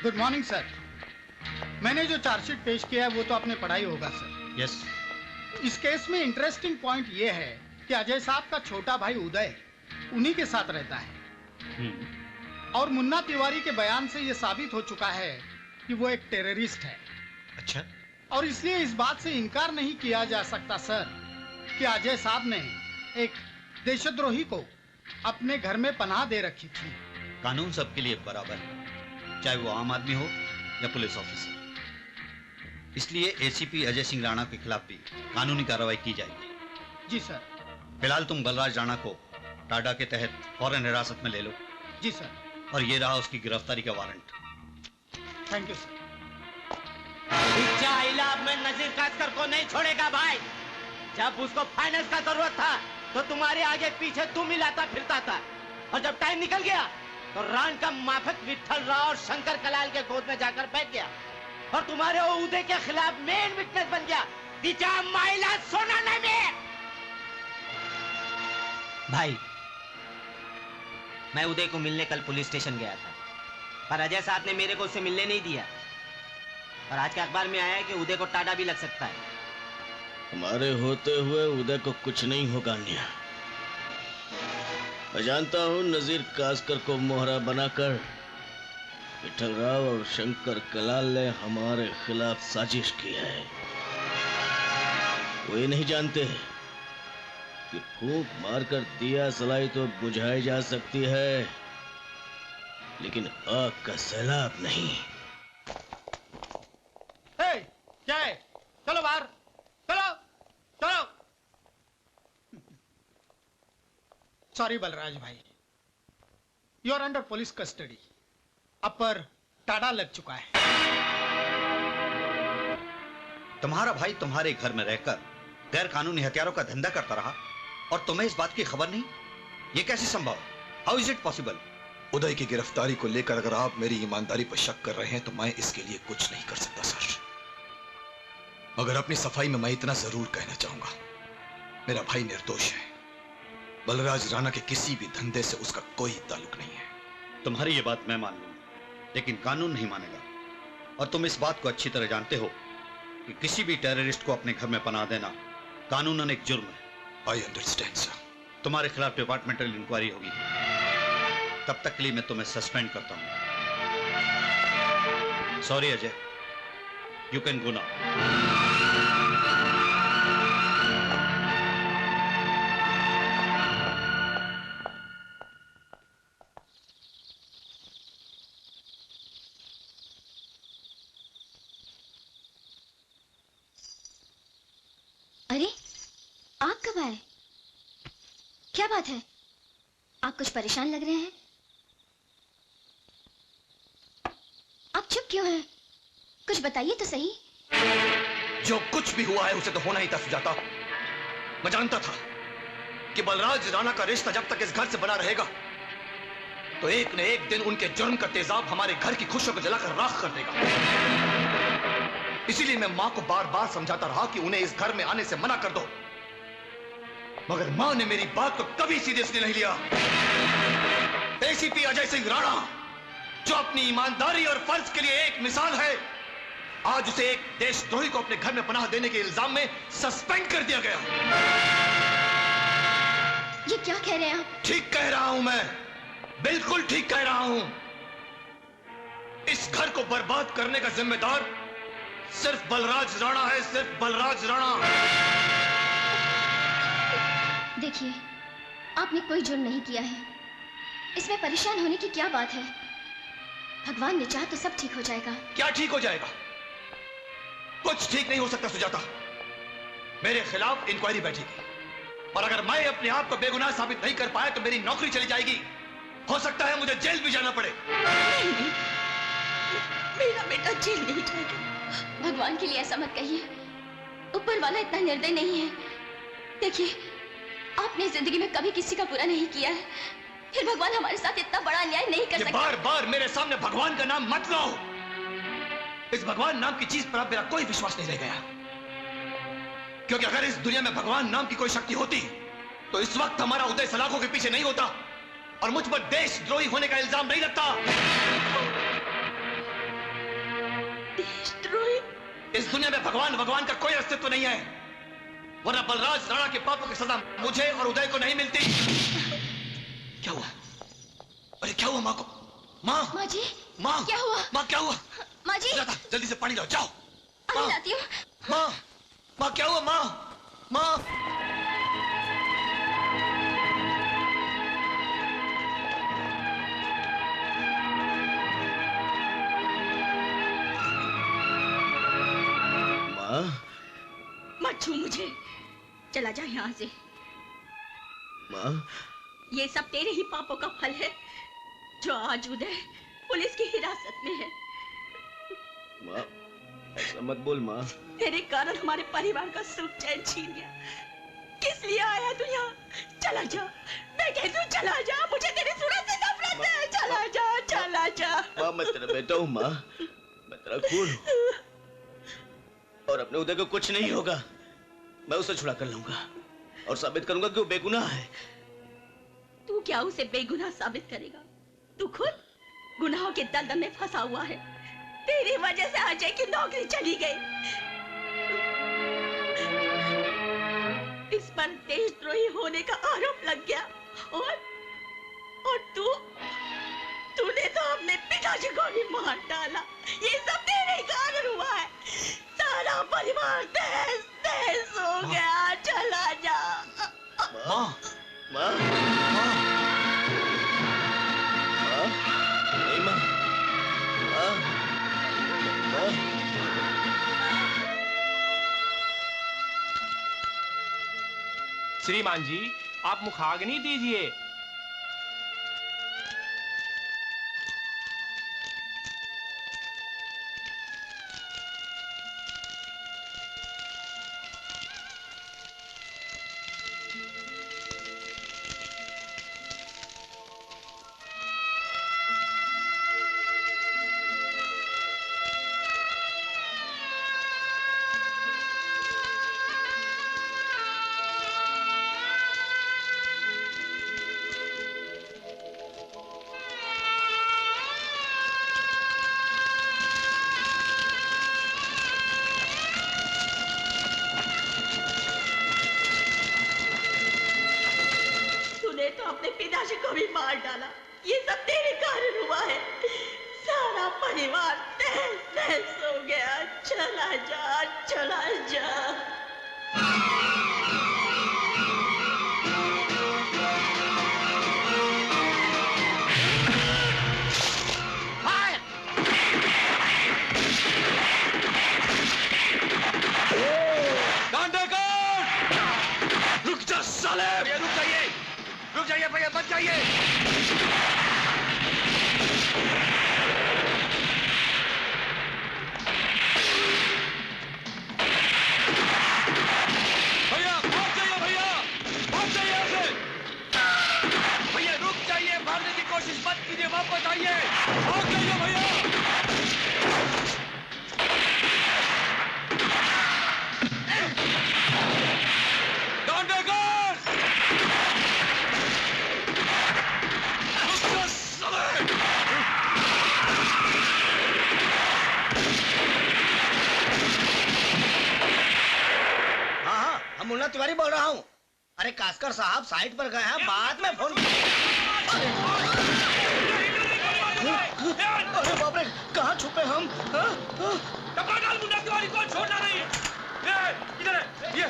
Good morning sir. मैंने जो चार्जशीट पेश किया है वो तो आपने पढ़ा ही होगा सर। यस। इस केस में इंटरेस्टिंग पॉइंट ये है कि अजय साहब का छोटा भाई उदय उन्हीं के साथ रहता है और मुन्ना तिवारी के बयान से ये साबित हो चुका है कि वो एक टेररिस्ट है। अच्छा। और इसलिए इस बात से इनकार नहीं किया जा सकता सर कि अजय साहब ने एक देशद्रोही को अपने घर में पनाह दे रखी थी। कानून सबके लिए बराबर है, चाहे वो आम आदमी हो या पुलिस ऑफिसर। इसलिए एसीपी अजय सिंह राणा के खिलाफ भी कानूनी कार्रवाई की जाएगी। जी सर। फिलहाल तुम बलराज राणा को टाडा के तहत फौरन हिरासत में ले लो। जी सर। और ये रहा उसकी गिरफ्तारी का वारंट। Thank you sir. अब मैं नजीर कासकर को नहीं छोड़ेगा भाई। जब उसको फाइनेंस का जरूरत था तो तुम्हारे आगे पीछे तुम ही लाता फिरता था, और जब टाइम निकल गया तो रान का माफक विठल राव और शंकर कलाल के गोद में जाकर बैठ गया और तुम्हारे वो उदय के खिलाफ मेन विटनेस बन गया। दिचा माइला सोना नहीं में। भाई मैं उदय को मिलने कल पुलिस स्टेशन गया था, पर अजय साहब ने मेरे को उससे मिलने नहीं दिया। और आज के अखबार में आया है कि उदय को टाडा भी लग सकता है। हमारे होते हुए उदय को कुछ नहीं होगा अन्या। मैं जानता हूं नजीर कासकर को मोहरा बनाकर विठल राव और शंकर कलाल ने हमारे खिलाफ साजिश की है। वो ये नहीं जानते कि फूंक मारकर दिया सलाई तो बुझाई जा सकती है, लेकिन आग का सैलाब नहीं। क्या है? चलो बाहर, चलो चलो। सॉरी बलराज भाई, you are under police custody. अब पर टाडा लग चुका है। तुम्हारा भाई तुम्हारे घर में रहकर गैर कानूनी हथियारों का धंधा करता रहा और तुम्हें इस बात की खबर नहीं? ये कैसे संभव? How is it possible? Uday की गिरफ्तारी को लेकर अगर आप मेरी ईमानदारी पर शक कर रहे हैं तो मैं इसके लिए कुछ नहीं कर सकता सर। मगर अपनी सफाई में मैं इतना जरूर कहना चाहूंगा, मेरा भाई निर्दोष है। बलराज राणा के किसी भी धंधे से उसका कोई ताल्लुक नहीं है। तुम्हारी ये बात मैं मान लूंगा, लेकिन कानून नहीं मानेगा। और तुम इस बात को अच्छी तरह जानते हो कि किसी भी टेररिस्ट को अपने घर में पनाह देना कानूनन एक जुर्म है। I understand sir. तुम्हारे खिलाफ डिपार्टमेंटल इंक्वायरी होगी, तब तक के लिए मैं तुम्हें सस्पेंड करता हूं। Sorry Ajay, you can go now. अरे आप कब आए? क्या बात है? आप कुछ परेशान लग रहे हैं। आप चुप क्यों हैं? कुछ बताइए तो सही। जो कुछ भी हुआ है उसे तो होना ही था सुजाता। मैं जानता था कि बलराज राणा का रिश्ता जब तक इस घर से बना रहेगा तो एक न एक दिन उनके जुर्म का तेजाब हमारे घर की खुशियों को जलाकर राख कर देगा। इसीलिए मैं मां को बार बार समझाता रहा कि उन्हें इस घर में आने से मना कर दो, मगर मां ने मेरी बात को कभी सीरियसली नहीं लिया। एसीपी अजय सिंह राणा, जो अपनी ईमानदारी और फर्ज के लिए एक मिसाल है, आज उसे एक देशद्रोही को अपने घर में पनाह देने के इल्जाम में सस्पेंड कर दिया गया। ये क्या कह रहे हैं आप? ठीक कह रहा हूं मैं, बिल्कुल ठीक कह रहा हूं। इस घर को बर्बाद करने का जिम्मेदार सिर्फ बलराज राणा है, सिर्फ बलराज राणा। देखिए, आपने कोई जुर्म नहीं किया है, इसमें परेशान होने की क्या बात है? भगवान ने चाहा तो सब ठीक हो जाएगा। क्या ठीक हो जाएगा? कुछ ठीक नहीं हो सकता सुजाता। मेरे खिलाफ इंक्वायरी बैठेगी और अगर मैं अपने आप को बेगुनाह साबित नहीं कर पाया तो मेरी नौकरी चली जाएगी। हो सकता है मुझे जेल भी जाना पड़े। नहीं, नहीं, मेरा बेटा जेल नहीं जाएगा। भगवान के लिए ऐसा मत कहिए, ऊपर वाला इतना निर्दयी नहीं है। देखिए, आपने जिंदगी में कभी किसी का बुरा नहीं किया है, फिर भगवान हमारे साथ इतना बड़ा अन्याय नहीं कर सकता। बार बार मेरे सामने भगवान का नाम मत लो। इस भगवान नाम की चीज पर अब मेरा कोई विश्वास नहीं रह गया, क्योंकि अगर इस दुनिया में भगवान नाम की कोई शक्ति होती तो इस वक्त हमारा उदय सलाखों के पीछे नहीं होता और मुझ पर देशद्रोही होने का इल्जाम नहीं लगता। देशद्रोही। इस दुनिया में भगवान भगवान का कोई अस्तित्व नहीं है, वरना बलराज राणा के पापों की सजा मुझे और उदय को नहीं मिलती। क्या हुआ? अरे क्या हुआ माँ को? माँ, माँ जी, माँ, क्या हुआ? माँ क्या हुआ? माँ जी, जल्दी से पानी लाओ, जाओ। अभी लाती हूँ। माँ, माँ क्या हुआ? माँ, माँ। माँ, मत छू मुझे, चला जा यहाँ से। माँ, ये सब तेरे ही पापों का फल है जो आज उदय पुलिस की हिरासत में है। माँ, ऐसा मत बोल माँ। तेरे कारण हमारे परिवार का सुख चैन छीन गया। किस लिए आया तू यहाँ? चला जा, मैं कहती हूँ चला जा, मुझे तेरी सूरत से नफरत है। चला जा, चला जा। माँ, मैं तेरा बेटा हूँ माँ, मैं तेरा खून हूँ और अपने उदय को कुछ नहीं होगा। मैं उसे छुड़ा कर लाऊंगा और साबित करूंगा कि वो बेगुनाह है। तू क्या उसे बेगुनाह साबित करेगा? तू खुद गुनाहों के दलदल में फंसा हुआ है। तेरी वजह से अजय की नौकरी चली गई। इस पर देशद्रोही होने का आरोप लग गया और तूने तो अपने पिताजी को भी मार डाला। ये सब तेरे कारण हुआ है। सारा परिवार तहस तहस हो गया। चला जा। माँ, माँ, माँ, नहीं माँ, माँ, माँ। श्रीमान जी, आप मुखाग्नि दीजिए। अपने पिताजी को भी मार डाला। ये सब तेरे कारण हुआ है। सारा परिवार तहस तहस हो गया। चला जा, चला जा। रुक जा साले! रुक जाइए भैया, मत जाइए। भैया भाग जाइए, भैया भाग जाइए यहाँ से। भैया रुक जाइए, भागने की कोशिश मत कीजिए, वापस आइए। भाग जाइए भैया। मुन्ना तिवारी बोल रहा हूँ। अरे कास्कर साहब साइट पर गए हैं, बाद में फोन। अरे बाप रे, कहाँ छुपे हम? टपका डाल मुन्ना तिवारी को, छोड़ना नहीं। इधर है, ये।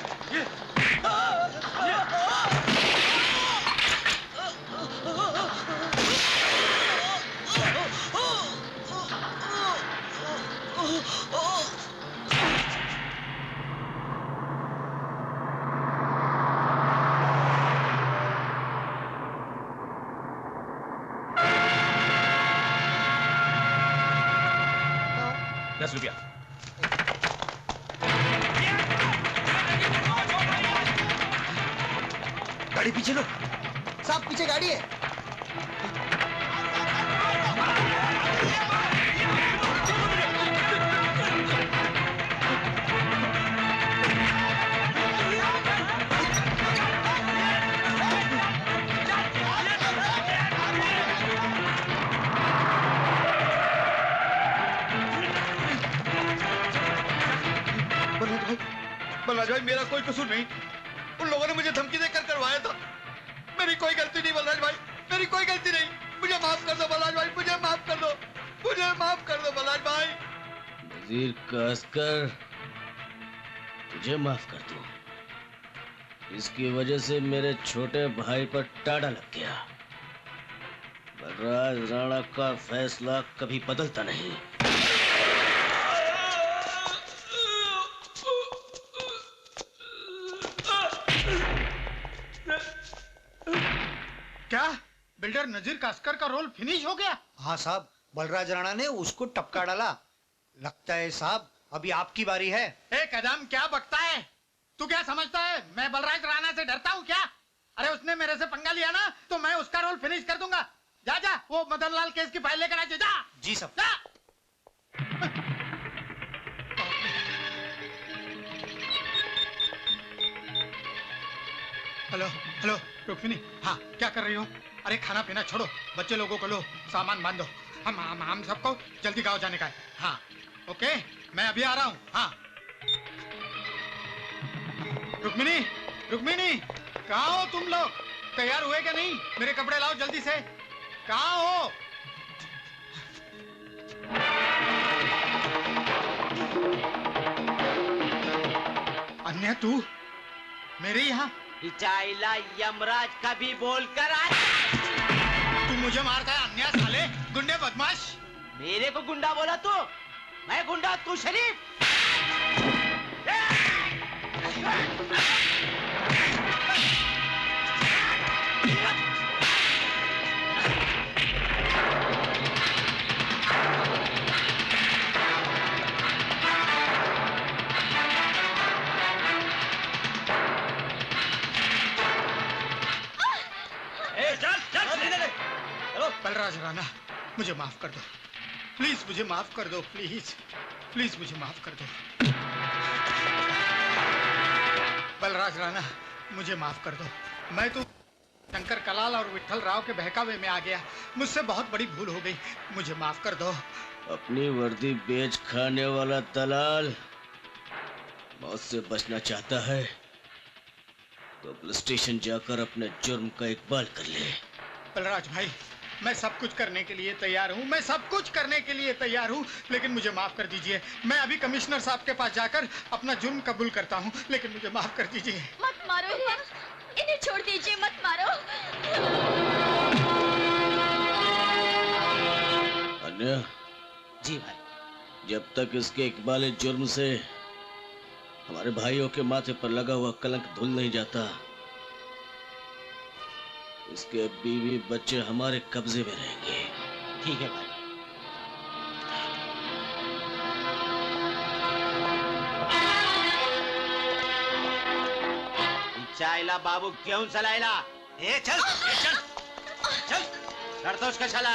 ₹10। गाड़ी पीछे लो। साहब पीछे गाड़ी है। बलराज भाई, मेरा कोई कसूर नहीं। उन लोगों ने मुझे धमकी देकर करवाया था। मेरी कोई गलती नहीं बलराज भाई, मेरी कोई गलती नहीं। मुझे माफ कर दो बलराज भाई, मुझे माफ कर दो, मुझे माफ कर दो बलराज भाई। नजीर कास्कर, तुझे माफ कर दूं? इसकी वजह से मेरे छोटे भाई पर टाड़ा लग गया। बलराज राणा का फैसला कभी बदलता नहीं। क्या बिल्डर नजीर कास्कर का रोल फिनिश हो गया? हाँ साहब, बलराज राणा ने उसको टपका डाला। लगता है साहब अभी आपकी बारी है। ए कदम, क्या बकता है? तू क्या समझता है मैं बलराज राणा से डरता हूँ क्या? अरे उसने मेरे से पंगा लिया ना, तो मैं उसका रोल फिनिश कर दूंगा। जा जा, वो मदन लाल केस की फाइल लेकर आ जा। जी साहब। जा। हेलो हेलो रुक्मिनी, हाँ क्या कर रही हो? अरे खाना पीना छोड़ो, बच्चे लोगों को लो, सामान बांधो। हम सबको जल्दी गाँव जाने का है। हाँ ओके, मैं अभी आ रहा हूँ। हाँ रुक्मिनी, रुक्मिनी, कहाँ हो तुम लोग? तैयार हुए क्या नहीं? मेरे कपड़े लाओ जल्दी से। कहाँ हो? अन्य तू मेरे यहाँ? चाइला यमराज का भी बोलकर आ। तू मुझे मारता है अन्य साले, गुंडे बदमाश। मेरे को गुंडा बोला तू? मैं गुंडा, तू शरीफ। बलराज राणा, मुझे माफ कर दो प्लीज, मुझे माफ कर दो प्लीज, प्लीज मुझे माफ कर दो। बलराज राणा, मुझे माफ कर दो। मैं तो शंकर कलाल और विट्ठल राव के बहकावे में आ गया। मुझसे बहुत बड़ी भूल हो गई, मुझे माफ कर दो। अपनी वर्दी बेच खाने वाला दलाल मौत से बचना चाहता है तो पुलिस स्टेशन जाकर अपने जुर्म का इकबाल कर ले। बलराज भाई, मैं सब कुछ करने के लिए तैयार हूँ, मैं सब कुछ करने के लिए तैयार हूँ, लेकिन मुझे माफ कर दीजिए। मैं अभी कमिश्नर साहब के पास जाकर अपना जुर्म कबूल करता हूँ, लेकिन मुझे माफ कर दीजिए। मत मारो इन्हें, इन्हें छोड़ दीजिए, मत मारो। अन्य जी भाई, जब तक इसके इकबाल जुर्म से हमारे भाइयों के माथे पर लगा हुआ कलंक धुल नहीं जाता, इसके बीवी बच्चे हमारे कब्जे में रहेंगे। ठीक है भाई। चाइला बाबू क्यों चलायला? चल चल करतोस कशाला?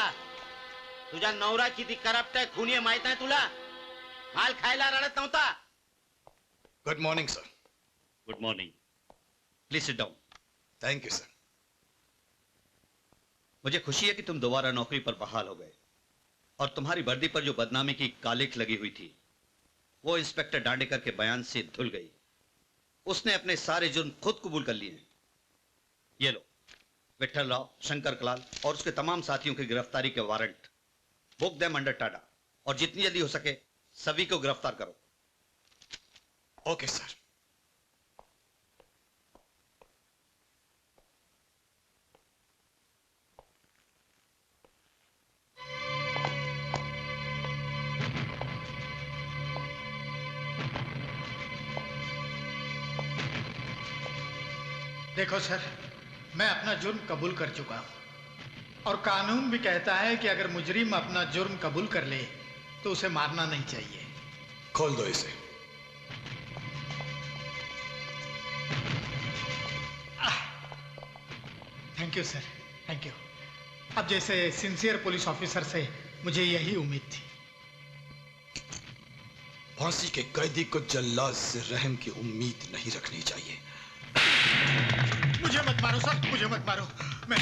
तुझ्या नवरा किती करप्ट आहे, खुनी आहे माहित आहे तुला? माल खायला रडत नव्हता. Good morning sir. Good morning, please sit down. Thank you sir. मुझे खुशी है कि तुम दोबारा नौकरी पर बहाल हो गए और तुम्हारी वर्दी पर जो बदनामी की कालिख लगी हुई थी वो इंस्पेक्टर डांडेकर के बयान से धुल गई। उसने अपने सारे जुर्म खुद कबूल कर लिए। ये लो, विट्ठल राव, शंकर कलाल और उसके तमाम साथियों की गिरफ्तारी के warrant. Book them under Tada और जितनी जल्दी हो सके सभी को गिरफ्तार करो। Okay sir. देखो सर, मैं अपना जुर्म कबूल कर चुका हूं और कानून भी कहता है कि अगर मुजरिम अपना जुर्म कबूल कर ले तो उसे मारना नहीं चाहिए। खोल दो इसे। Thank you sir, thank you. अब जैसे सिंसियर पुलिस ऑफिसर से मुझे यही उम्मीद थी। फांसी के कैदी को जल्लाद से रहम की उम्मीद नहीं रखनी चाहिए। मुझे मत मारो सर, मुझे मत मारो, मैं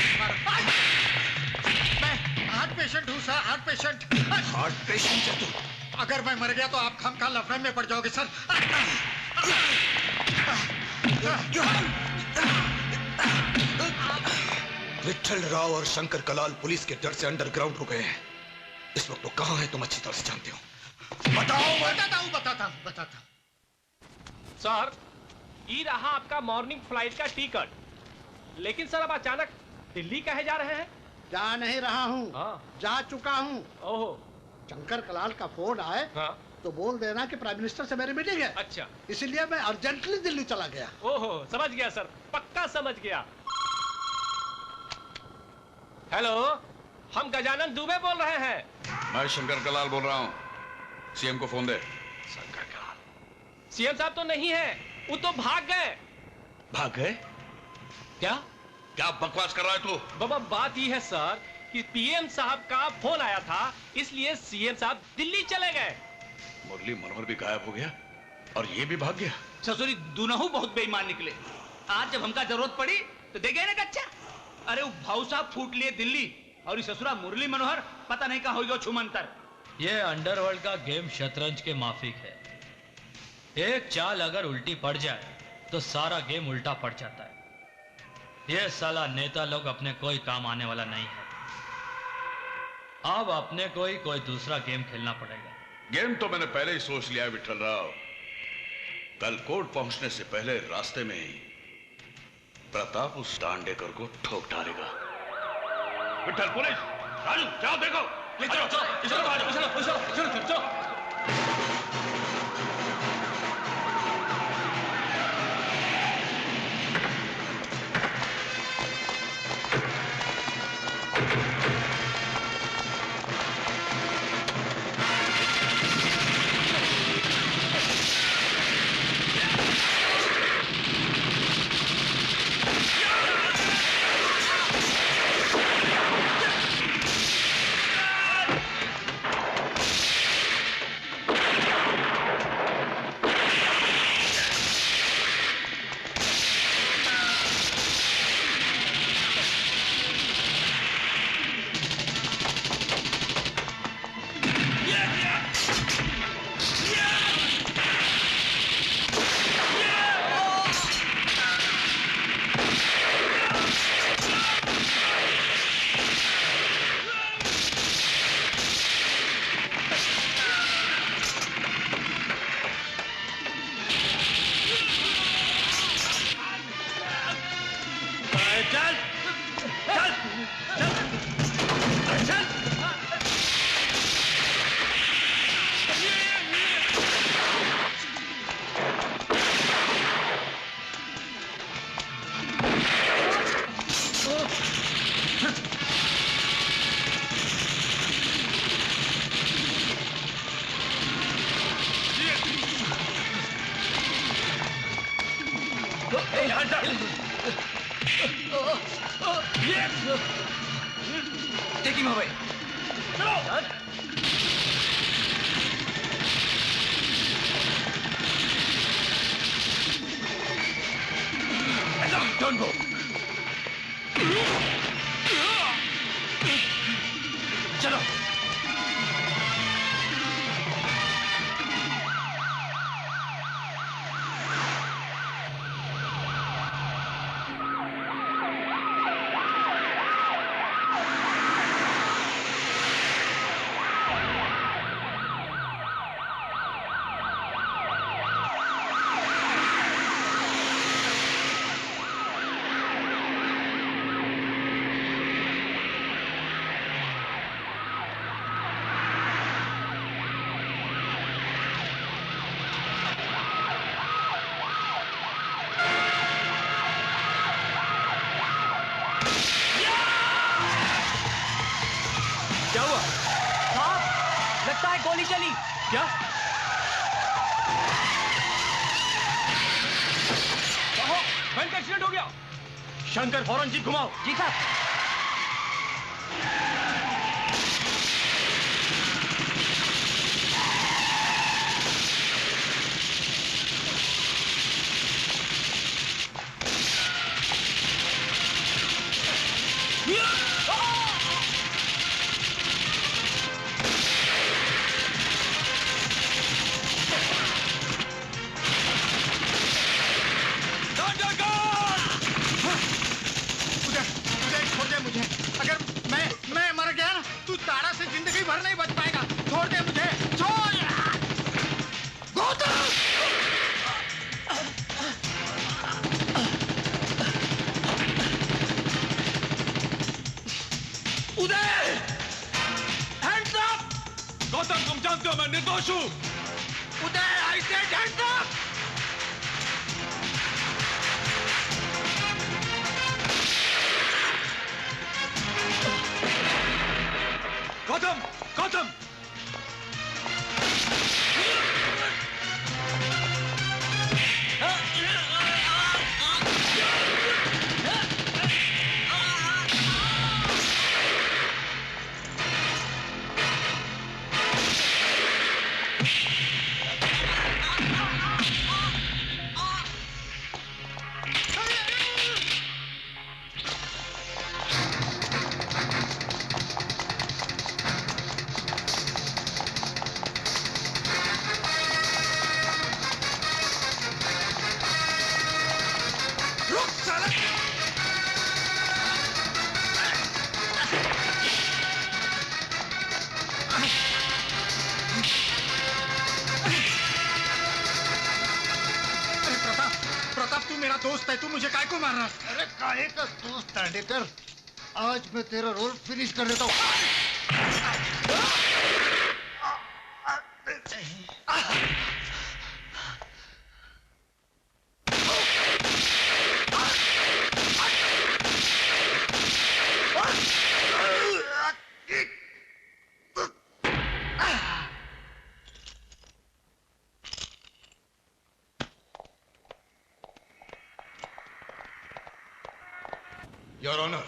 हार्ट पेशेंट हूँ sir, heart patient. Heart patient है तू? अगर मैं मर गया तो आप खामखा लफड़े में पड़ जाओगे सर। विट्ठल राव और शंकर कलाल पुलिस के डर से अंडरग्राउंड हो गए हैं। इस वक्त वो कहां है तुम अच्छी तरह से जानते हो। बताता हूं। सर, ये रहा आपका मॉर्निंग फ्लाइट का टिकट। लेकिन सर अब अचानक दिल्ली कहे जा रहे हैं? जा नहीं रहा हूँ, जा चुका हूँ। ओहो, शंकर कलाल का फोन आए तो बोल देना कि प्राइम मिनिस्टर से मेरी मीटिंग है। अच्छा, इसलिए मैं अर्जेंटली दिल्ली चला गया। ओहो, समझ गया सर, पक्का समझ गया। हेलो, हम गजानन दुबे बोल रहे हैं। मैं शंकर कलाल बोल रहा हूँ। सीएम को फोन दे। शंकर कलाल सीएम साहब तो नहीं है, वो तो भाग गए। भाग गए? क्या बकवास कर रहा है तू? बाबा, बात ये है सर कि पीएम साहब का फोन आया था, इसलिए सीएम साहब दिल्ली चले गए। मुरली मनोहर भी गायब हो गया और ये भी भाग गया। ससुरी दोनों बहुत बेईमान निकले। आज जब हमका जरूरत पड़ी तो दे गए ना कच्चा। अरे वो भाऊ साहब फूट लिए दिल्ली और ये ससुरा मुरली मनोहर पता नहीं कहाँ होगा छुमंतर। ये अंडरवर्ल्ड का गेम शतरंज के माफिक है। एक चाल अगर उल्टी पड़ जाए तो सारा गेम उल्टा पड़ जाता है। ये साला नेता लोग अपने कोई काम आने वाला नहीं है। अब अपने कोई दूसरा गेम खेलना पड़ेगा। गेम तो मैंने पहले ही सोच लिया है विट्ठल राव। कल कोर्ट पहुंचने से पहले रास्ते में ही प्रताप उस दांडेकर को ठोक डालेगा। विट्ठल, पुलिस, राजू, जाओ देखो। चलो। Take him away. Don't go. चलो। क्या हुआ? साहब, लगता है गोली चली। क्या? बैंक एक्सीडेंट हो गया। शंकर, फौरन जीप घुमाओ। जी साहब। भर नहीं बच पाएगा। छोड़ दे मुझे, छोड़। गौतम! उदय! Hands up! गौतम, तुम जानते हो मैं निर्दोष हूं। Uday, I said hands up! Gautam, Gautam! दोस्त है, तू मुझे काय को मार रहा? अरे काहे का दोस्त दांडेकर, आज मैं तेरा रोल फिनिश कर देता हूँ। योर ऑनर,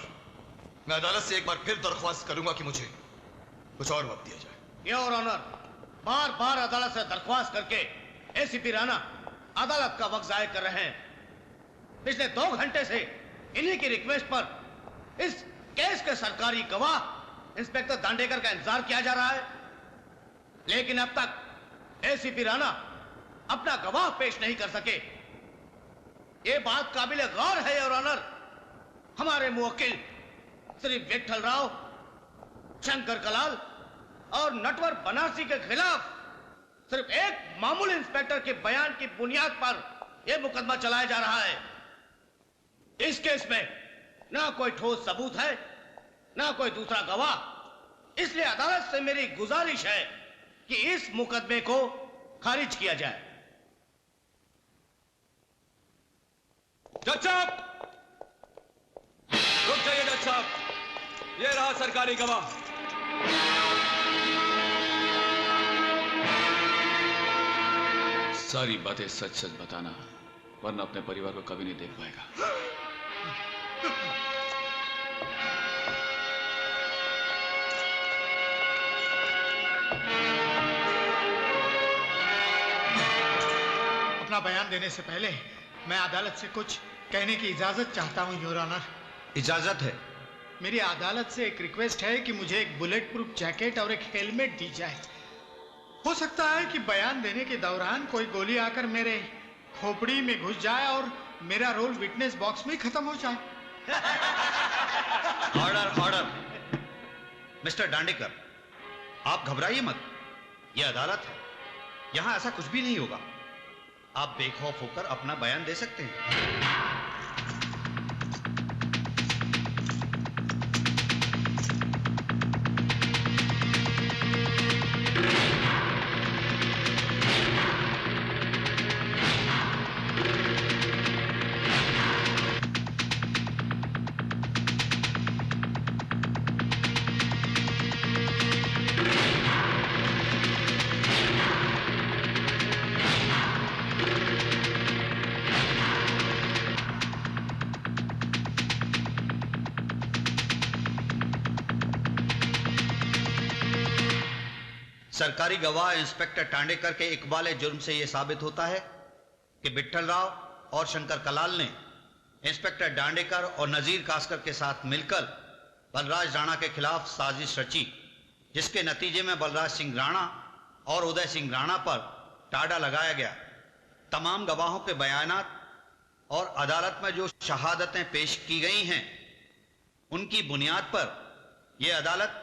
मैं अदालत से एक बार फिर दरख्वास्त करूंगा कि मुझे कुछ और वक्त दिया जाए। योर ऑनर, बार बार अदालत से दरख्वास्त करके एसीपी राणा अदालत का वक्त जाया कर रहे हैं। पिछले 2 घंटे से इन्हीं की रिक्वेस्ट पर इस केस के सरकारी गवाह इंस्पेक्टर दांडेकर का इंतजार किया जा रहा है, लेकिन अब तक एसीपी राणा अपना गवाह पेश नहीं कर सके। ये बात काबिल गौर है योर ऑनर। हमारे मुवक्किल श्री विट्ठल राव, शंकर कलाल और नटवर बनारसी के खिलाफ सिर्फ एक मामूली इंस्पेक्टर के बयान की बुनियाद पर यह मुकदमा चलाया जा रहा है। इस केस में ना कोई ठोस सबूत है, ना कोई दूसरा गवाह। इसलिए अदालत से मेरी गुजारिश है कि इस मुकदमे को खारिज किया जाए। जज साहब, रुक जाइए जज साहब, ये रहा सरकारी गवाह। सारी बातें सच सच बताना, वरना अपने परिवार को कभी नहीं देख पाएगा। अपना बयान देने से पहले मैं अदालत से कुछ कहने की इजाजत चाहता हूं योर ऑनर। इजाजत है। मेरी अदालत से एक रिक्वेस्ट है कि मुझे एक बुलेट प्रूफ जैकेट और एक हेलमेट दी जाए। हो सकता है कि बयान देने के दौरान कोई गोली आकर मेरे खोपड़ी में घुस जाए और मेरा रोल विटनेस बॉक्स में खत्म हो जाए। Order, order. मिस्टर दांडेकर, आप घबराइए मत, यह अदालत है, यहां ऐसा कुछ भी नहीं होगा। आप बेखौफ होकर अपना बयान दे सकते हैं। सरकारी गवाह इंस्पेक्टर टांडेकर के इकबाल जुर्म से यह साबित होता है कि विट्ठल राव और शंकर कलाल ने इंस्पेक्टर डांडेकर और नजीर कास्कर के साथ मिलकर बलराज राणा के खिलाफ साजिश रची, जिसके नतीजे में बलराज सिंह राणा और उदय सिंह राणा पर टाड़ा लगाया गया। तमाम गवाहों के बयानात और अदालत में जो शहादतें पेश की गई हैं, उनकी बुनियाद पर यह अदालत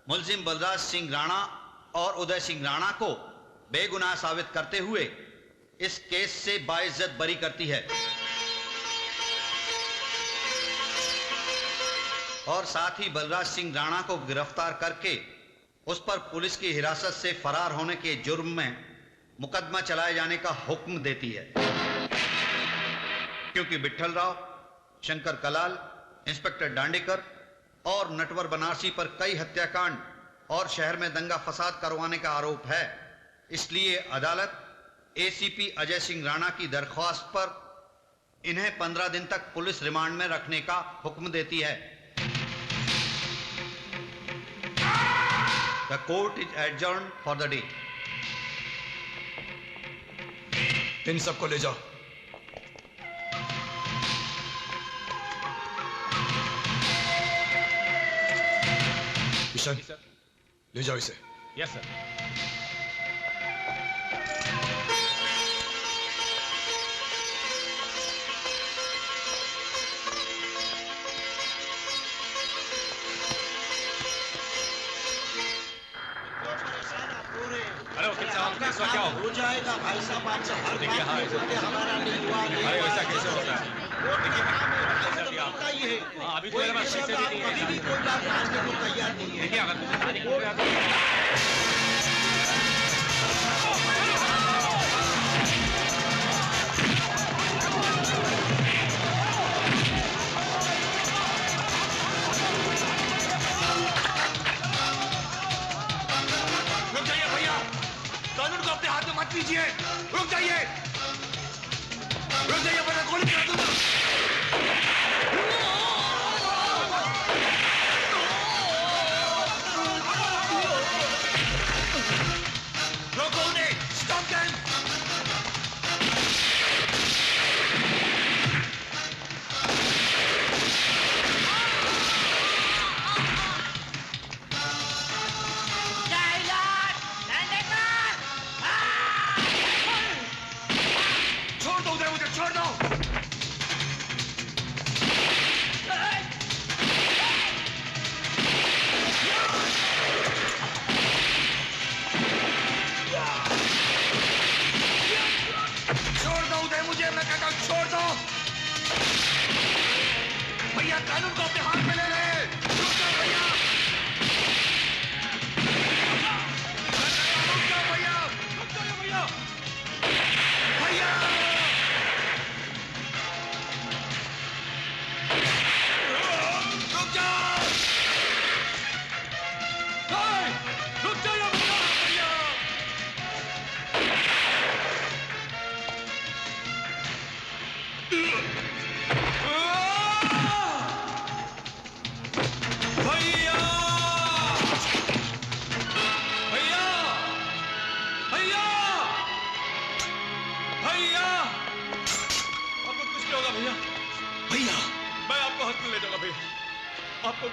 मुलजिम बलराज सिंह राणा और उदय सिंह राणा को बेगुनाह साबित करते हुए इस केस से बाइज्जत बरी करती है और साथ ही बलराज सिंह राणा को गिरफ्तार करके उस पर पुलिस की हिरासत से फरार होने के जुर्म में मुकदमा चलाए जाने का हुक्म देती है, क्योंकि विट्ठल राव, शंकर कलाल, इंस्पेक्टर दांडेकर और नटवर बनारसी पर कई हत्याकांड और शहर में दंगा फसाद करवाने का आरोप है। इसलिए अदालत एसीपी अजय सिंह राणा की दरख्वास्त पर इन्हें 15 दिन तक पुलिस रिमांड में रखने का हुक्म देती है। The court is adjourned for the day. इन सबको ले जाओ। किशन, ले जाओ इसे। Yes sir. अरे वकील साहब, कैसा क्या हो जाएगा भाई साहब? आपसे हर देखिए, हाँ हमारा नहीं हुआ। अरे वैसा कैसे होता है? देखिए, हाँ अभी तो मेरे पास पैसे भी नहीं है। अभी कोई बात मानने को तैयार नहीं है। देखिए, अगर कानून को अपने हाथ में मत लीजिए। रुक जाइए, वरना गोली चला दूंगा। रोको उन्हें, स्टॉप देम। छोड़ दो। छोड़ दो उदय, मुझे मैं कहता हूं छोड़ दो। भैया कानून को अपने हाथ में ले रहे। रुक जाओ भैया, रुक जाओ भैया, रुक जाओ भैया, भैया रुक जाओ। रुक जाओ भैया। भैया भैया भैया भैया, आपको कुछ नहीं होगा भैया। भैया मैं आपको हॉस्पिटल ले जाऊंगा भैया। आपको